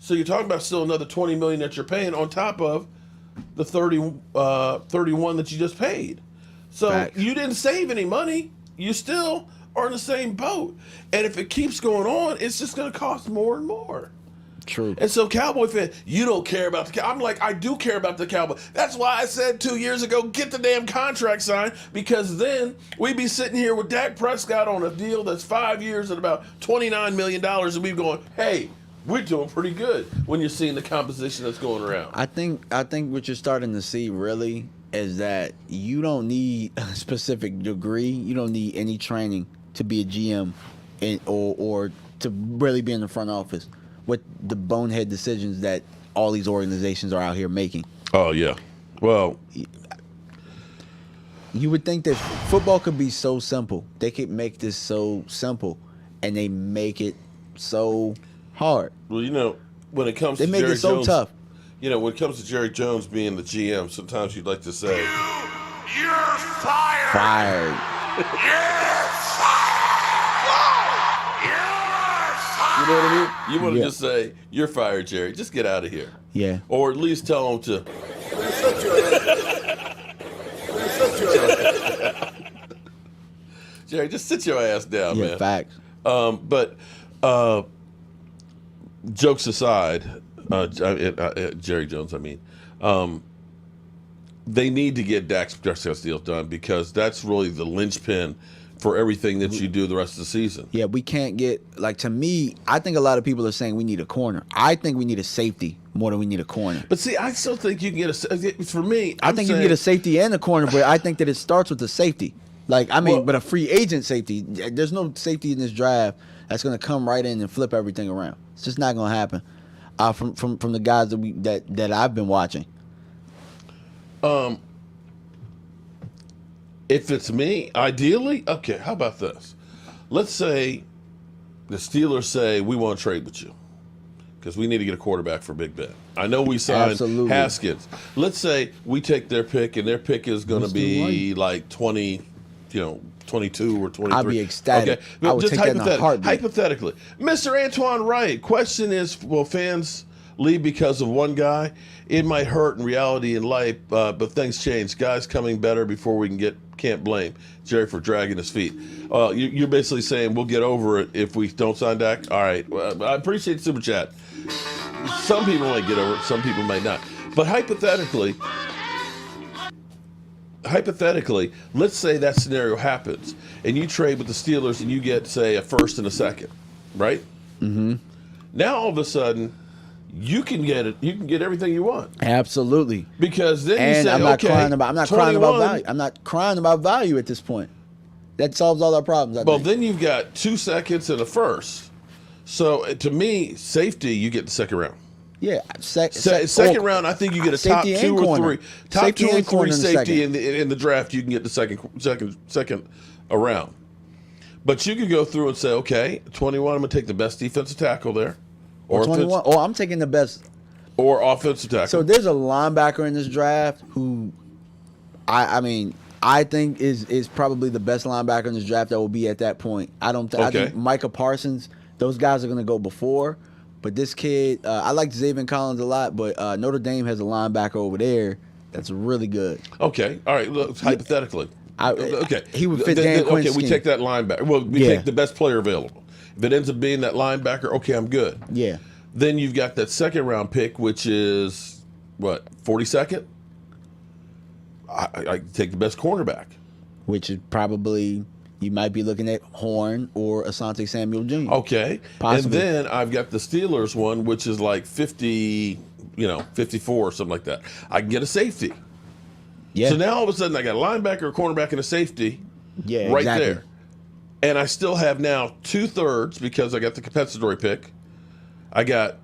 So you're talking about still another $20 million that you're paying on top of the 31 that you just paid. So you didn't save any money. You still are in the same boat. And if it keeps going on, it's just going to cost more and more. True. And so, Cowboy fan, you don't care about the Cowboy. I'm like, I do care about the Cowboy. That's why I said 2 years ago, get the damn contract signed, because then we'd be sitting here with Dak Prescott on a deal that's 5 years at about $29 million, and we'd be going, hey, we're doing pretty good when you're seeing the composition that's going around. I think what you're starting to see really is that you don't need a specific degree. You don't need any training to be a GM or to really be in the front office with the bonehead decisions that all these organizations are out here making. Oh, yeah. Well, you would think that football could be so simple. They could make this so simple, and they make it so hard. Well, you know, when it comes They to make Jerry it so Jones, tough. you know, when it comes to Jerry Jones being the GM, sometimes you'd like to say, You're fired. Fired. You're fired. you know what I mean? You want to Yeah. just say, you're fired, Jerry. Just get out of here. Yeah. Or at least tell him to. Jerry, just sit your ass down, Yeah, man. facts. But jokes aside, Jerry Jones, I mean, they need to get Dak Prescott's deal done, because that's really the linchpin for everything that you do the rest of the season. Yeah, we can't get, like, to me, I think a lot of people are saying we need a corner. I think we need a safety more than we need a corner. But see, I still think you can get for me, I think you can get a safety and a corner, but I think that it starts with the safety. Like, I mean, Well- but a free agent safety. There's no safety in this draft that's going to come right in and flip everything around. It's just not going to happen. From the guys that I've been watching. If it's me, ideally, okay, how about this? Let's say the Steelers say, we want to trade with you because we need to get a quarterback for Big Ben. I know we signed Absolutely. Haskins. Let's say we take their pick, and their pick is going to be like 20, 22 or 23. I'd be ecstatic. Okay, I would just take that in a heartbeat. hypothetically. Mr. Antoine Wright, question is, will fans leave because of one guy? It might hurt in reality in life, but things change. Guys coming better before we can't blame Jerry for dragging his feet. You're basically saying we'll get over it if we don't sign Dak? All right. Well, I appreciate the super chat. Some people might get over it, some people might not. But hypothetically, let's say that scenario happens, and you trade with the Steelers, and you get, say, a first and a second, right? Mm-hmm. Now all of a sudden, you can get it. You can get everything you want, Absolutely. because then you And say, I'm not okay, crying about 21. value. I'm not crying about value at this point. That solves all our problems. I Well, think. then you've got 2 seconds and a first. So to me, safety, you get the second round. Yeah, Second round, I think you get a top safety 2 and or corner. 3. Top Safety 2 or and corner 3 in the safety second. in the draft. You can get the second around. But you could go through and say, okay, 21. I'm going to take the best defensive tackle there, or 21. Oh, I'm taking the best. or offensive tackle. So there's a linebacker in this draft who, I think is probably the best linebacker in this draft that will be at that point. I Okay. think Micah Parsons. Those guys are going to go before. But this kid, I like Xavier Collins a lot, but Notre Dame has a linebacker over there that's really good. Okay, all right. Look, hypothetically, okay, he would fit Dan Quinn's Okay, we scheme. take that linebacker. Well, we Yeah. take the best player available. If it ends up being that linebacker, okay, I'm good. Yeah. Then you've got that second round pick, which is what, 42nd? I take the best cornerback. Which is probably, you might be looking at Horn or Asante Samuel Jr. Okay, Possibly. and then I've got the Steelers one, which is like 50, 54 or something like that. I can get a safety. Yeah. So now all of a sudden I got a linebacker, a cornerback, and a safety. Yeah, right exactly. there. And I still have now 2/3 because I got the compensatory pick. I got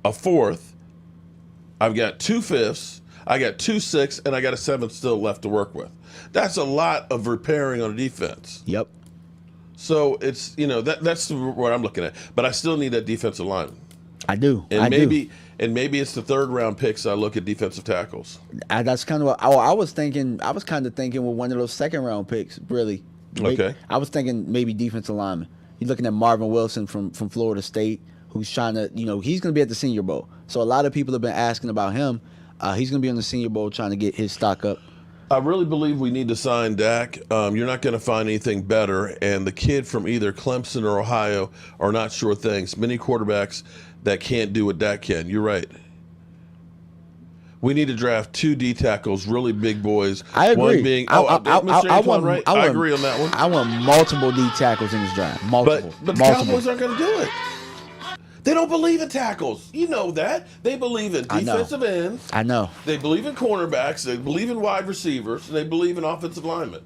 a 4th. I've got 2/5. I got 2/6, and I got a 7th still left to work with. That's a lot of repairing on a defense. Yep. So it's that's what I'm looking at. But I still need that defensive lineman. I do. And I maybe do. it's the 3rd round picks. I look at defensive tackles. That's kind of what I was thinking. I was kind of thinking with one of those 2nd round picks, really. Okay. I was thinking maybe defensive lineman. You're looking at Marvin Wilson from Florida State, who's trying to, he's going to be at the Senior Bowl. So a lot of people have been asking about him. He's going to be on the Senior Bowl trying to get his stock up. I really believe we need to sign Dak. You're not going to find anything better. And the kid from either Clemson or Ohio are not sure things. Many quarterbacks that can't do what Dak can. You're right. We need to draft 2 D tackles, really big boys. I agree. One being, Mr. Antoine, right? I agree on that one. I want multiple D tackles in this draft. Multiple. But the Cowboys aren't going to do it. They don't believe in tackles. You know that. They believe in defensive ends. I know. They believe in cornerbacks. They believe in wide receivers. And they believe in offensive linemen.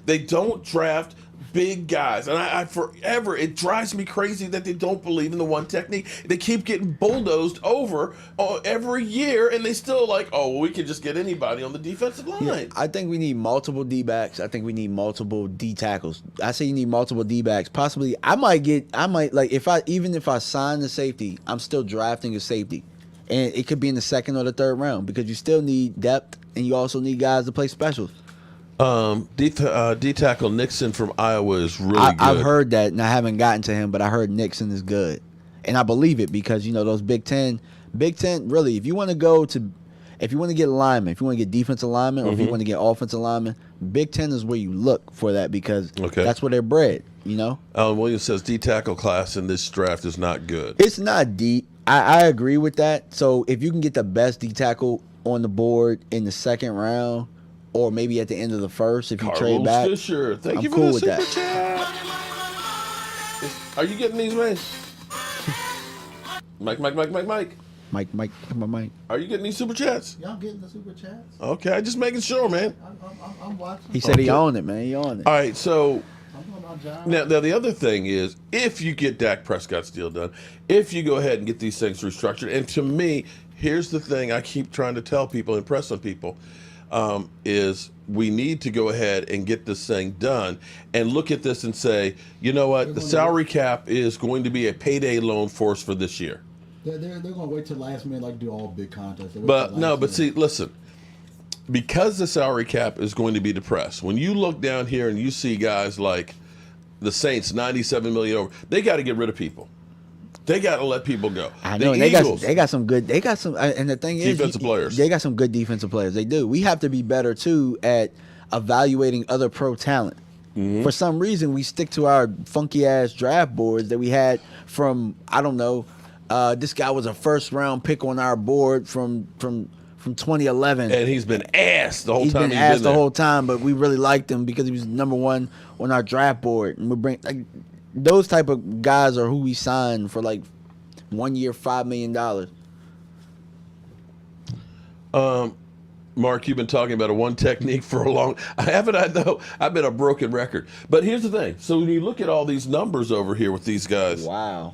They don't draft big guys. And I forever, it drives me crazy that they don't believe in the one technique. They keep getting bulldozed over every year, and they still like, oh, well, we can just get anybody on the defensive line. Yeah, I think we need multiple D-backs. I think we need multiple D tackles. I say you need multiple D-backs. Possibly, if I sign the safety, I'm still drafting a safety. And it could be in the 2nd or the 3rd round because you still need depth, and you also need guys to play specials. D tackle Nixon from Iowa is really good. I've heard that, and I haven't gotten to him, but I heard Nixon is good, and I believe it because those Big Ten. Really, if you want to get linemen, if you want to get defensive linemen, or if you want to get offensive linemen, Big Ten is where you look for that because that's where they're bred. Alan Williams says D tackle class in this draft is not good. It's not deep. I agree with that. So if you can get the best D tackle on the board in the 2nd round, or maybe at the end of the 1st, if you trade back, Fisher, thank I'm you for cool the with super that. chat. Are you getting these, man? Mike. Mike, come on, Mike. Are you getting these super chats? Y'all getting the super chats? Okay, just making sure, man. I'm watching. He said he owned it, man. He owned it. All right, so I'm doing my job. now the other thing is, if you get Dak Prescott's deal done, if you go ahead and get these things restructured, and to me, here's the thing I keep trying to tell people, impress on people, is we need to go ahead and get this thing done and look at this and say, you know what, the salary cap is going to be a payday loan for us for this year. They're going to wait till last minute, like do all big contracts. See, listen, because the salary cap is going to be depressed, when you look down here and you see guys like the Saints, $97 million over, they got to get rid of people. They got to let people go. I know. They got some good. They got some. And the thing is, defensive players. They got some good defensive players. They do. We have to be better too at evaluating other pro talent. For some reason, we stick to our funky ass draft boards that we had from this guy was a 1st round pick on our board from 2011, and he's been asked the whole time. He's been asked the whole time, but we really liked him because he was #1 on our draft board, and we bring those type of guys are who we signed for 1 year, $5 million. Mark, you've been talking about a one technique for a long. Haven't I though? I've been a broken record. But here's the thing. So when you look at all these numbers over here with these guys, wow.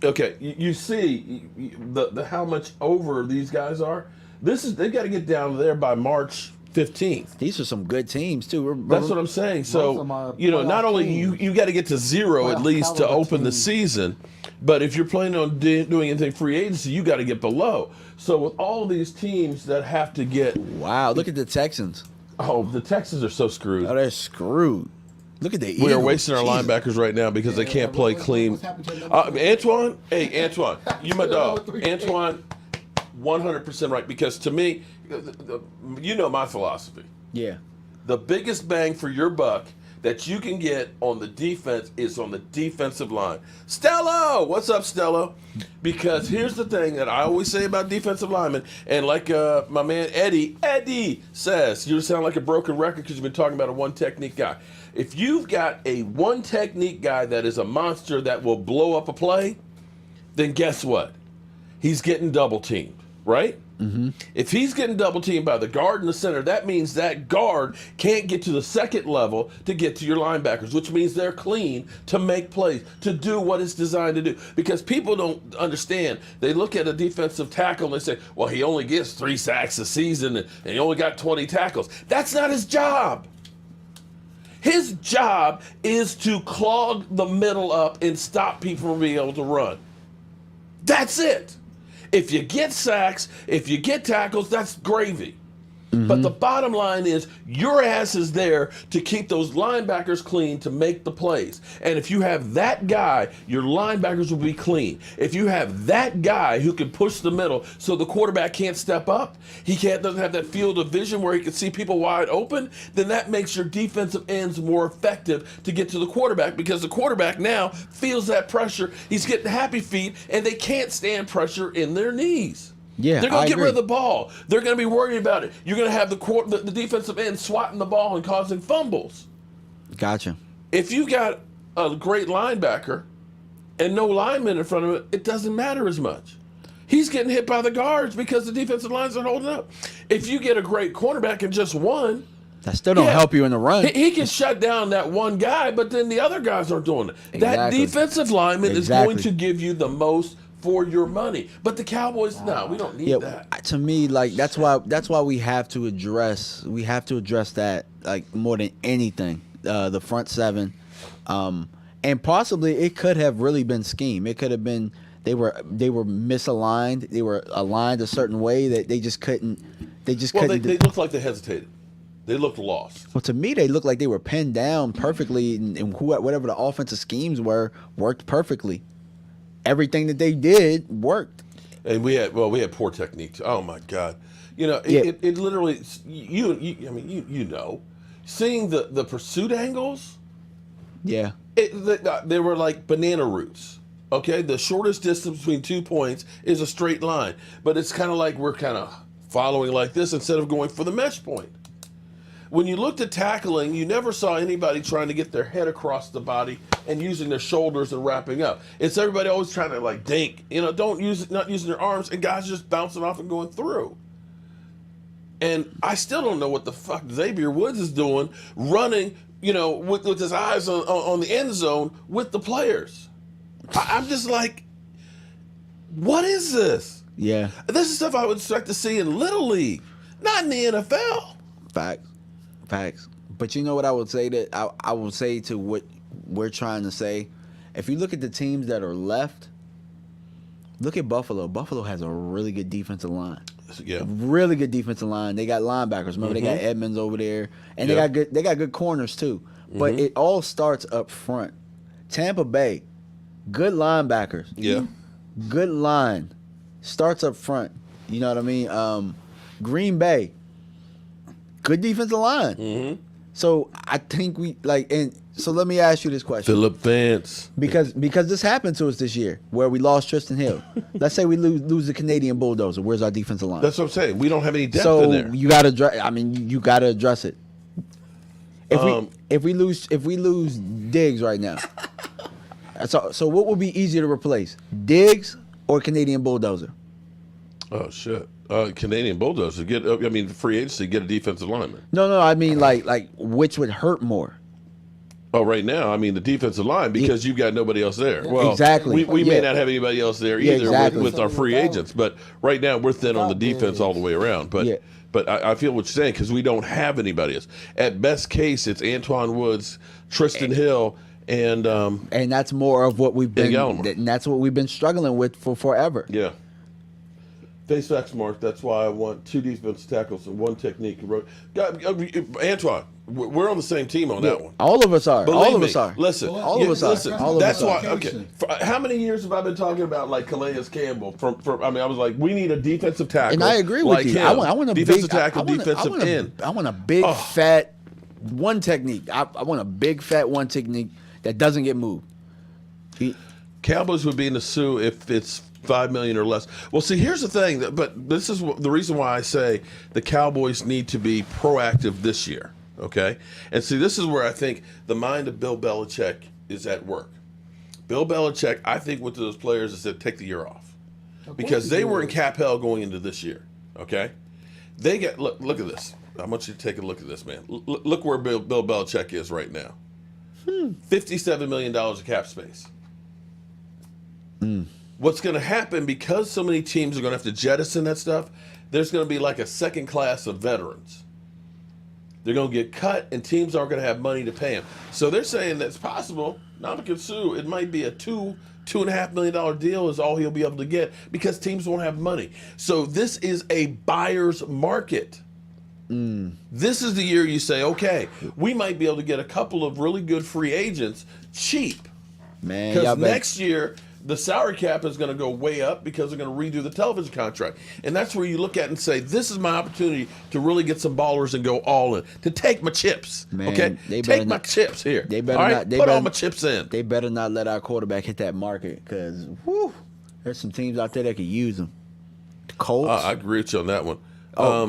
Okay, you see the how much over these guys are. They've got to get down there by March 15th. These are some good teams too. That's what I'm saying. So not only you got to get to 0 at least to open the season, but if you're planning on doing anything free agency, you got to get below. So with all these teams that have to get, wow, look at the Texans. Oh, the Texans are so screwed. Oh, they're screwed. Look at the Eagles. We are wasting our linebackers right now because they can't play clean. Antoine, you my dog. Antoine, 100% right, because to me, you know my philosophy. Yeah. The biggest bang for your buck that you can get on the defense is on the defensive line. Stello! What's up, Stello? Because here's the thing that I always say about defensive linemen, and like my man Eddie says, you sound like a broken record because you've been talking about a one technique guy. If you've got a one technique guy that is a monster that will blow up a play, then guess what? He's getting double teamed, right? Mm-hmm. If he's getting double teamed by the guard in the center, that means that guard can't get to the second level to get to your linebackers, which means they're clean to make plays, to do what it's designed to do. Because people don't understand. They look at a defensive tackle and they say, well, he only gets 3 sacks a season and he only got 20 tackles. That's not his job. His job is to clog the middle up and stop people from being able to run. That's it. If you get sacks, if you get tackles, that's gravy. But the bottom line is your ass is there to keep those linebackers clean to make the plays. And if you have that guy, your linebackers will be clean. If you have that guy who can push the middle so the quarterback can't step up, doesn't have that field of vision where he can see people wide open, then that makes your defensive ends more effective to get to the quarterback, because the quarterback now feels that pressure. He's getting happy feet, and they can't stand pressure in their knees. Yeah, they're going I to get rid agree. of the ball. They're going to be worried about it. You're going to have the defensive end swatting the ball and causing fumbles. Gotcha. If you got a great linebacker and no lineman in front of it, it doesn't matter as much. He's getting hit by the guards because the defensive lines are holding up. If you get a great cornerback and just one, That still don't help you in the run. he can shut down that one guy, but then the other guys aren't doing it. That Exactly. defensive lineman is Exactly. going to give you the most for your money. But the Cowboys, no, we don't need that. To me, like that's why we have to address that like more than anything, the front seven, and possibly it could have really been scheme. It could have been they were misaligned. They were aligned a certain way that they just couldn't. They Looked like they hesitated. They looked lost. Well, to me, they looked like they were pinned down perfectly, and whatever the offensive schemes worked perfectly. Everything that they did worked. And we had poor technique. Oh my God, it literally you know, seeing the pursuit angles. Yeah. They were like banana roots. Okay, the shortest distance between 2 points is a straight line, but it's kind of like we're kind of following like this instead of going for the mesh point. When you looked at tackling, you never saw anybody trying to get their head across the body and using their shoulders and wrapping up. It's everybody always trying to like dink, not using their arms, and guys just bouncing off and going through. And I still don't know what the fuck Xavier Woods is doing, running, with his eyes on the end zone with the players. I'm just like, what is this? Yeah. This is stuff I would expect to see in Little League, not in the NFL. Facts. But you know what I would say I would say to what we're trying to say? If you look at the teams that are left, look at Buffalo. Buffalo has a really good defensive line. Yeah. Really good defensive line. They got linebackers. Remember, they got Edmonds over there. And they got good corners too. But it all starts up front. Tampa Bay, good linebackers. Yeah. Good line. Starts up front. You know what I mean? Green Bay, good defensive line. So I think so let me ask you this question. Phillip Vance. Because this happened to us this year where we lost Tristan Hill. Let's say we lose the Canadian Bulldozer. Where's our defensive line? That's what I'm saying. We don't have any depth So in there. you gotta address it. If we lose Diggs right now, so what would be easier to replace, Diggs or Canadian Bulldozer? Oh shit! Canadian Bulldozer free agency, get a defensive lineman. No, I mean like which would hurt more? Oh, right now, the defensive line, because you've got nobody else there. Well, Exactly. We may not have anybody else there either exactly. with our free agents, but right now we're thin on the defense all the way around. But I feel what you're saying, because we don't have anybody else. At best case, it's Antoine Woods, Tristan Hill, and that's more of what we've been. Gallimore. And that's what we've been struggling with for forever. Yeah. Face facts, Mark. That's why I want 2 defensive tackles and 1 technique. Antoine, we're on the same team on that one. All of us are. Believe all of me. us are. Listen, all of us are. listen, All of that's us why. are. Okay, how many years have I been talking about like Calais Campbell? I was like, we need a defensive tackle. And I agree with like you. him. I want a defensive big tackle, defensive end. I want a big fat one technique. I want a big fat one technique that doesn't get moved. Cowboys would be in the sue if it's $5 million or less. Well, see, here's the thing. But this is the reason why I say the Cowboys need to be proactive this year. Okay, and see, this is where I think the mind of Bill Belichick is at work. Bill Belichick, I think, went to those players and said, take the year off, because they were in cap hell going into this year. Okay, they get look at this. I want you to take a look at this, man. Look where Bill Belichick is right now. $57 million of cap space. What's going to happen, because so many teams are going to have to jettison that stuff, there's going to be like a second class of veterans. They're going to get cut, and teams aren't going to have money to pay them. So they're saying that's possible. Ndamukong Suh, it might be a $2.5 million deal is all he'll be able to get, because teams won't have money. So this is a buyer's market. This is the year you say, okay, we might be able to get a couple of really good free agents cheap. Man, y'all Because better- next year, the salary cap is going to go way up because they're going to redo the television contract. And that's where you look at it and say, this is my opportunity to really get some ballers and go all in, to take my chips. Man, okay? they better Take my not- chips here. they better all right? not- they Put all better- my chips in. They better not let our quarterback hit that market because, there's some teams out there that could use him. The Colts. I agree with you on that one.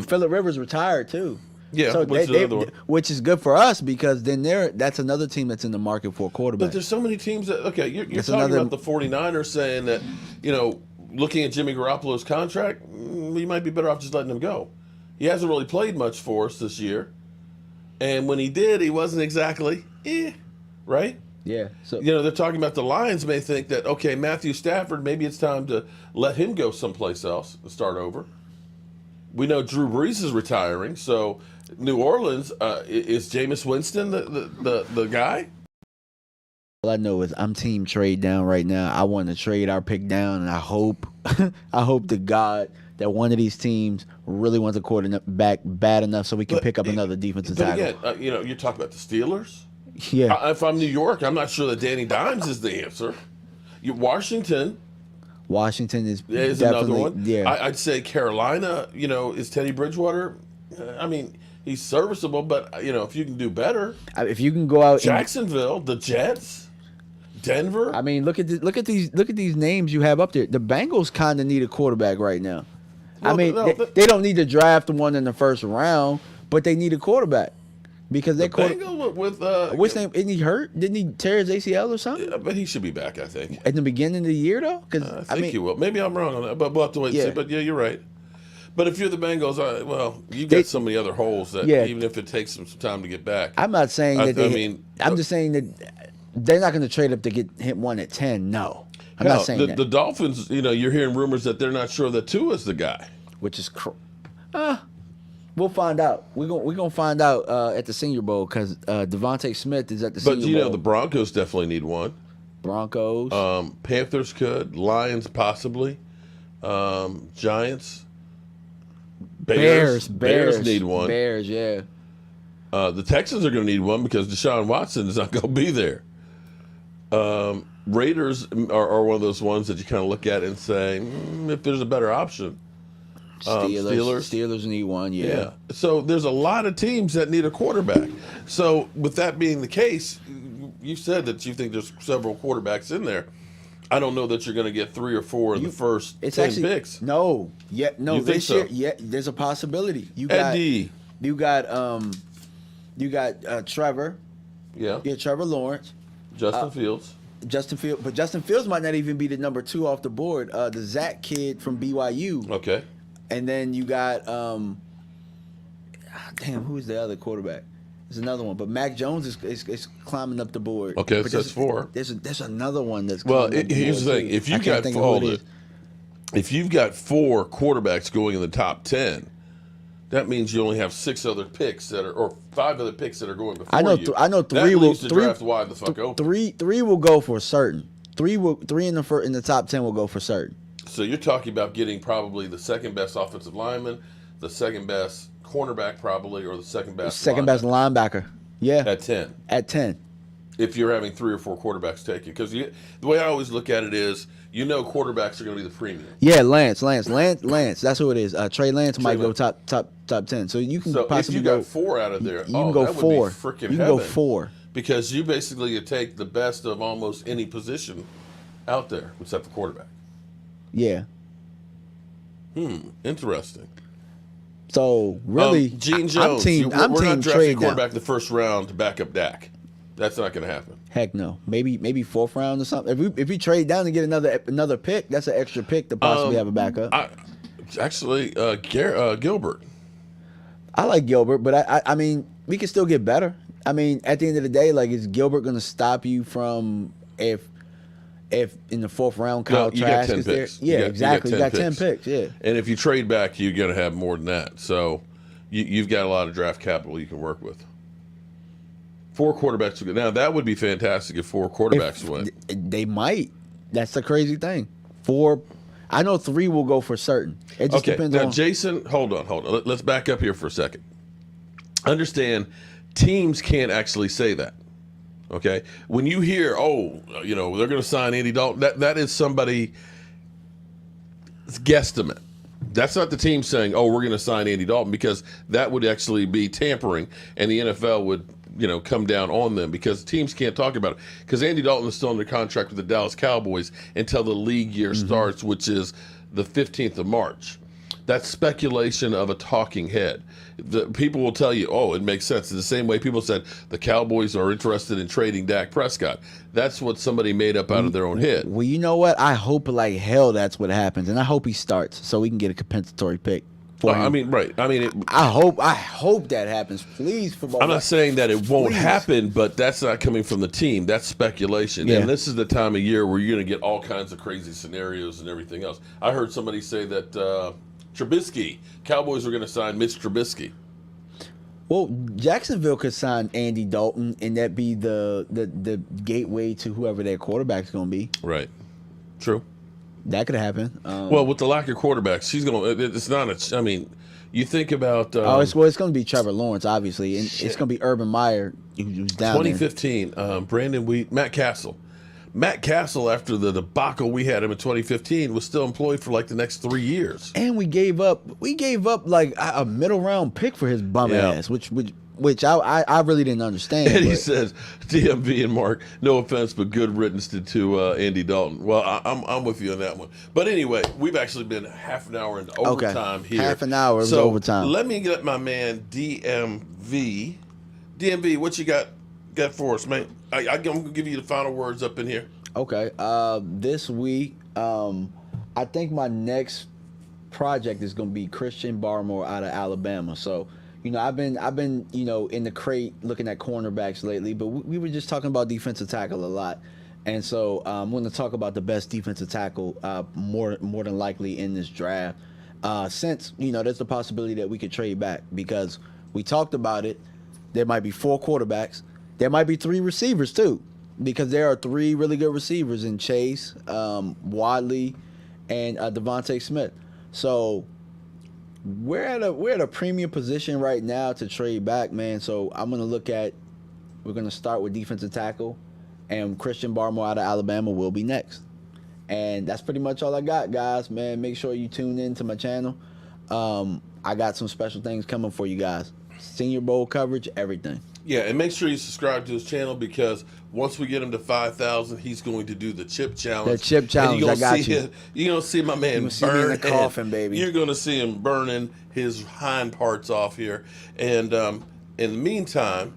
Phillip Rivers retired too. Yeah, so which is another one. which is good for us because then that's another team that's in the market for a quarterback. But there's so many teams that, okay, you're That's talking another- about the 49ers saying that, looking at Jimmy Garoppolo's contract, we might be better off just letting him go. He hasn't really played much for us this year. And when he did, he wasn't exactly, right? Yeah. So They're talking about the Lions may think that, okay, Matthew Stafford, maybe it's time to let him go someplace else and start over. We know Drew Brees is retiring, so New Orleans, is Jameis Winston the guy? all I know is I'm team trade down right now. I want to trade our pick down, and I hope, I hope to God that one of these teams really wants a quarterback bad enough so we can pick up another defensive But tackle. again, you're talking about the Steelers. Yeah. If I'm New York, I'm not sure that Danny Dimes is the answer. Washington Washington is is definitely another one. Yeah. I'd say Carolina, is Teddy Bridgewater. I mean, he's serviceable, but, if you can do better. If you can go out, Jacksonville, the Jets, Denver. I mean, look at these names you have up there. The Bengals kind of need a quarterback right now. Well, they don't need to draft one in the first round, but they need a quarterback because they Bengals with What's name? Isn't he hurt? Didn't he tear his ACL or something? Yeah, but he should be back, I think. At the beginning of the year, though? Because I think he will. Maybe I'm wrong on that, but we'll have to wait and Yeah. see. But yeah, you're right. But if you're the Bengals, you've got so many other holes that even if it takes some time to get back. I'm not saying that I'm uh, just saying that they're not going to trade up to get hit one at 10. No. I'm hell, not saying that. The Dolphins, you're hearing rumors that they're not sure that Tua's the guy. Which is we'll find out. We're gonna find out at the Senior Bowl because Devontae Smith is at the Senior Bowl. But the Broncos definitely need one. Broncos. Panthers could. Lions possibly. Giants. Bears need one. Bears, yeah. The Texans are going to need one because Deshaun Watson is not going to be there. Raiders are one of those ones that you kind of look at and say, if there's a better option. Steelers need one, yeah. So there's a lot of teams that need a quarterback. So with that being the case, you said that you think there's several quarterbacks in there. I don't know that you're going to get 3 or 4 in the first 10 picks. No. Yeah, no. You think This so? year, yeah, there's a possibility. You Eddie. got Trevor. Yeah. Yeah, Trevor Lawrence. Justin Fields. Justin Fields, but Justin Fields might not even be the number 2 off the board. The Zach kid from BYU. Okay. And then you got who's the other quarterback? There's another one, but Mac Jones is climbing up the board. Okay, but so that's 4. There's another one that's Well, climbing up the here's the board, thing: too. if I you can't got think of who it is. if you've got 4 quarterbacks going in the top 10, that means you only have 6 other picks or 5 other picks that are going before I know you. I know That 3 will leaves the draft wide the fuck open. Three will go for certain. Three in the top 10 will go for certain. So you're talking about getting probably the second best offensive lineman, the second best cornerback probably, or the second best linebacker. Yeah. at 10. At 10. If you're having 3 or 4 quarterbacks taken, because the way I always look at it is, quarterbacks are going to be the premium. Yeah, Lance. That's who it is. Trey Lance might go top 10. So you can So possibly if you got 4 out of there, you can go that 4. would be freaking You can heaven. go 4. Because you basically take the best of almost any position out there, except the quarterback. Yeah. Interesting. So really, Gene Jones. I'm we're team not drafting trade quarterback now. the first round to back up Dak. That's not going to happen. Heck no. Maybe 4th round or something. If we trade down and get another pick, that's an extra pick to possibly have a backup. Gilbert. I like Gilbert, but I mean, we can still get better. I mean, at the end of the day, like, is Gilbert going to stop you from if in the 4th round Kyle You got Trask 10 is there? picks. Yeah, exactly. You got 10 picks. Yeah. And if you trade back, you're going to have more than that. So you've got a lot of draft capital you can work with. 4 quarterbacks. Now, that would be fantastic if 4 quarterbacks went. They might. That's the crazy thing. 4. I know 3 will go for certain. It just depends now, on. Jason, hold on. Let's back up here for a second. understand teams can't actually say that. Okay, when you hear, oh, you know, they're going to sign Andy Dalton, that is somebody's guesstimate. That's not the team saying, oh, we're going to sign Andy Dalton, because that would actually be tampering, and the NFL would, you know, come down on them, because teams can't talk about it. Because Andy Dalton is still under contract with the Dallas Cowboys until the league year starts, which is the 15th of March. That's speculation of a talking head. The people will tell you, oh, it makes sense. In the same way people said the Cowboys are interested in trading Dak Prescott. That's what somebody made up out of their own head. Well, you know what? I hope like hell that's what happens, and I hope he starts so we can get a compensatory pick for him. I mean, right. I mean, I hope that happens. Please, football. I'm not saying that it won't happen, but that's not coming from the team. That's speculation. Yeah. And this is the time of year where you're going to get all kinds of crazy scenarios and everything else. I heard somebody say that Trubisky, Cowboys were going to sign Mitch Trubisky. Well, Jacksonville could sign Andy Dalton, and that be the gateway to whoever their quarterback's going to be. Right. True. That could happen. Well, with the lack of quarterbacks, she's going to, it's not a, I mean, you think about. It's going to be Trevor Lawrence, obviously, and it's going to be Urban Meyer, who's down 2015, Brandon Wheat, Matt Castle. Matt Castle, after the debacle we had him in 2015, was still employed for like the next 3 years. And we gave up like a middle round pick for his bum ass, which I really didn't understand. And he says, DMV and Mark, no offense, but good riddance to Andy Dalton. Well, I'm with you on that one. But anyway, we've actually been half an hour into overtime here. Half an hour of so overtime. Let me get my man DMV. DMV, what you got for us, man? I'm going to give you the final words up in here. Okay. This week, I think my next project is going to be Christian Barmore out of Alabama. So, you know, I've been, you know, in the crate looking at cornerbacks lately, but we were just talking about defensive tackle a lot. And so I'm going to talk about the best defensive tackle more than likely in this draft. Since, you know, there's the possibility that we could trade back, because we talked about it. There might be 4 quarterbacks. There might be 3 receivers too, because there are 3 really good receivers in Chase, Wadley, and Devontae Smith. So we're at a premium position right now to trade back, man. So we're gonna start with defensive tackle, and Christian Barmore out of Alabama will be next. And that's pretty much all I got, guys. Man, make sure you tune in to my channel. I got some special things coming for you guys. Senior Bowl coverage, everything. Yeah, and make sure you subscribe to his channel, because once we get him to 5,000, he's going to do the chip challenge. The chip challenge, I got you. You're going to see my man burn in the coffin, baby. You're going to see him burning his hind parts off here. And in the meantime,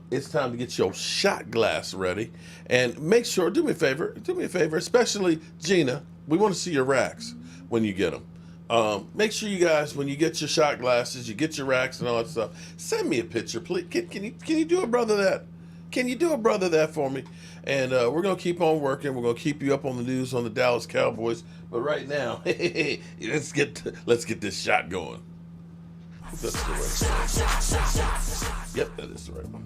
it's time to get your shot glass ready. And make sure, do me a favor, especially Gina, we want to see your racks when you get them. Make sure you guys, when you get your shot glasses, you get your racks and all that stuff, send me a picture, please. Can you do a brother that? Can you do a brother that for me? And we're gonna keep on working. We're gonna keep you up on the news on the Dallas Cowboys. But right now, let's get this shot going. That's the right one. Yep, that is the right one.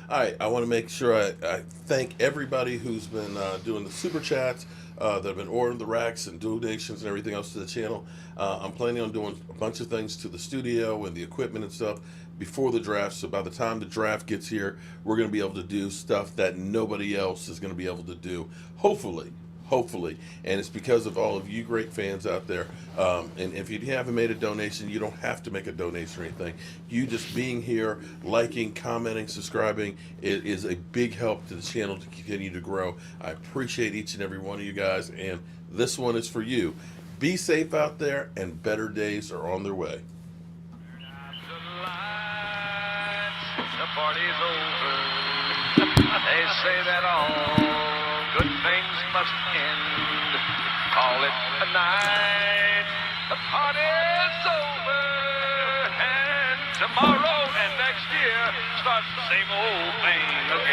All right, I want to make sure I thank everybody who's been doing the super chats, that have been ordering the racks and donations and everything else to the channel. I'm planning on doing a bunch of things to the studio and the equipment and stuff before the draft. So by the time the draft gets here, we're going to be able to do stuff that nobody else is going to be able to do. Hopefully. And it's because of all of you great fans out there. And if you haven't made a donation, you don't have to make a donation or anything. You just being here, liking, commenting, subscribing is a big help to the channel to continue to grow. I appreciate each and every one of you guys, and this one is for you. Be safe out there, and better days are on their way. The party's over. They say that all good things must end. Call it a night. The party's over. And tomorrow and next year starts the same old thing.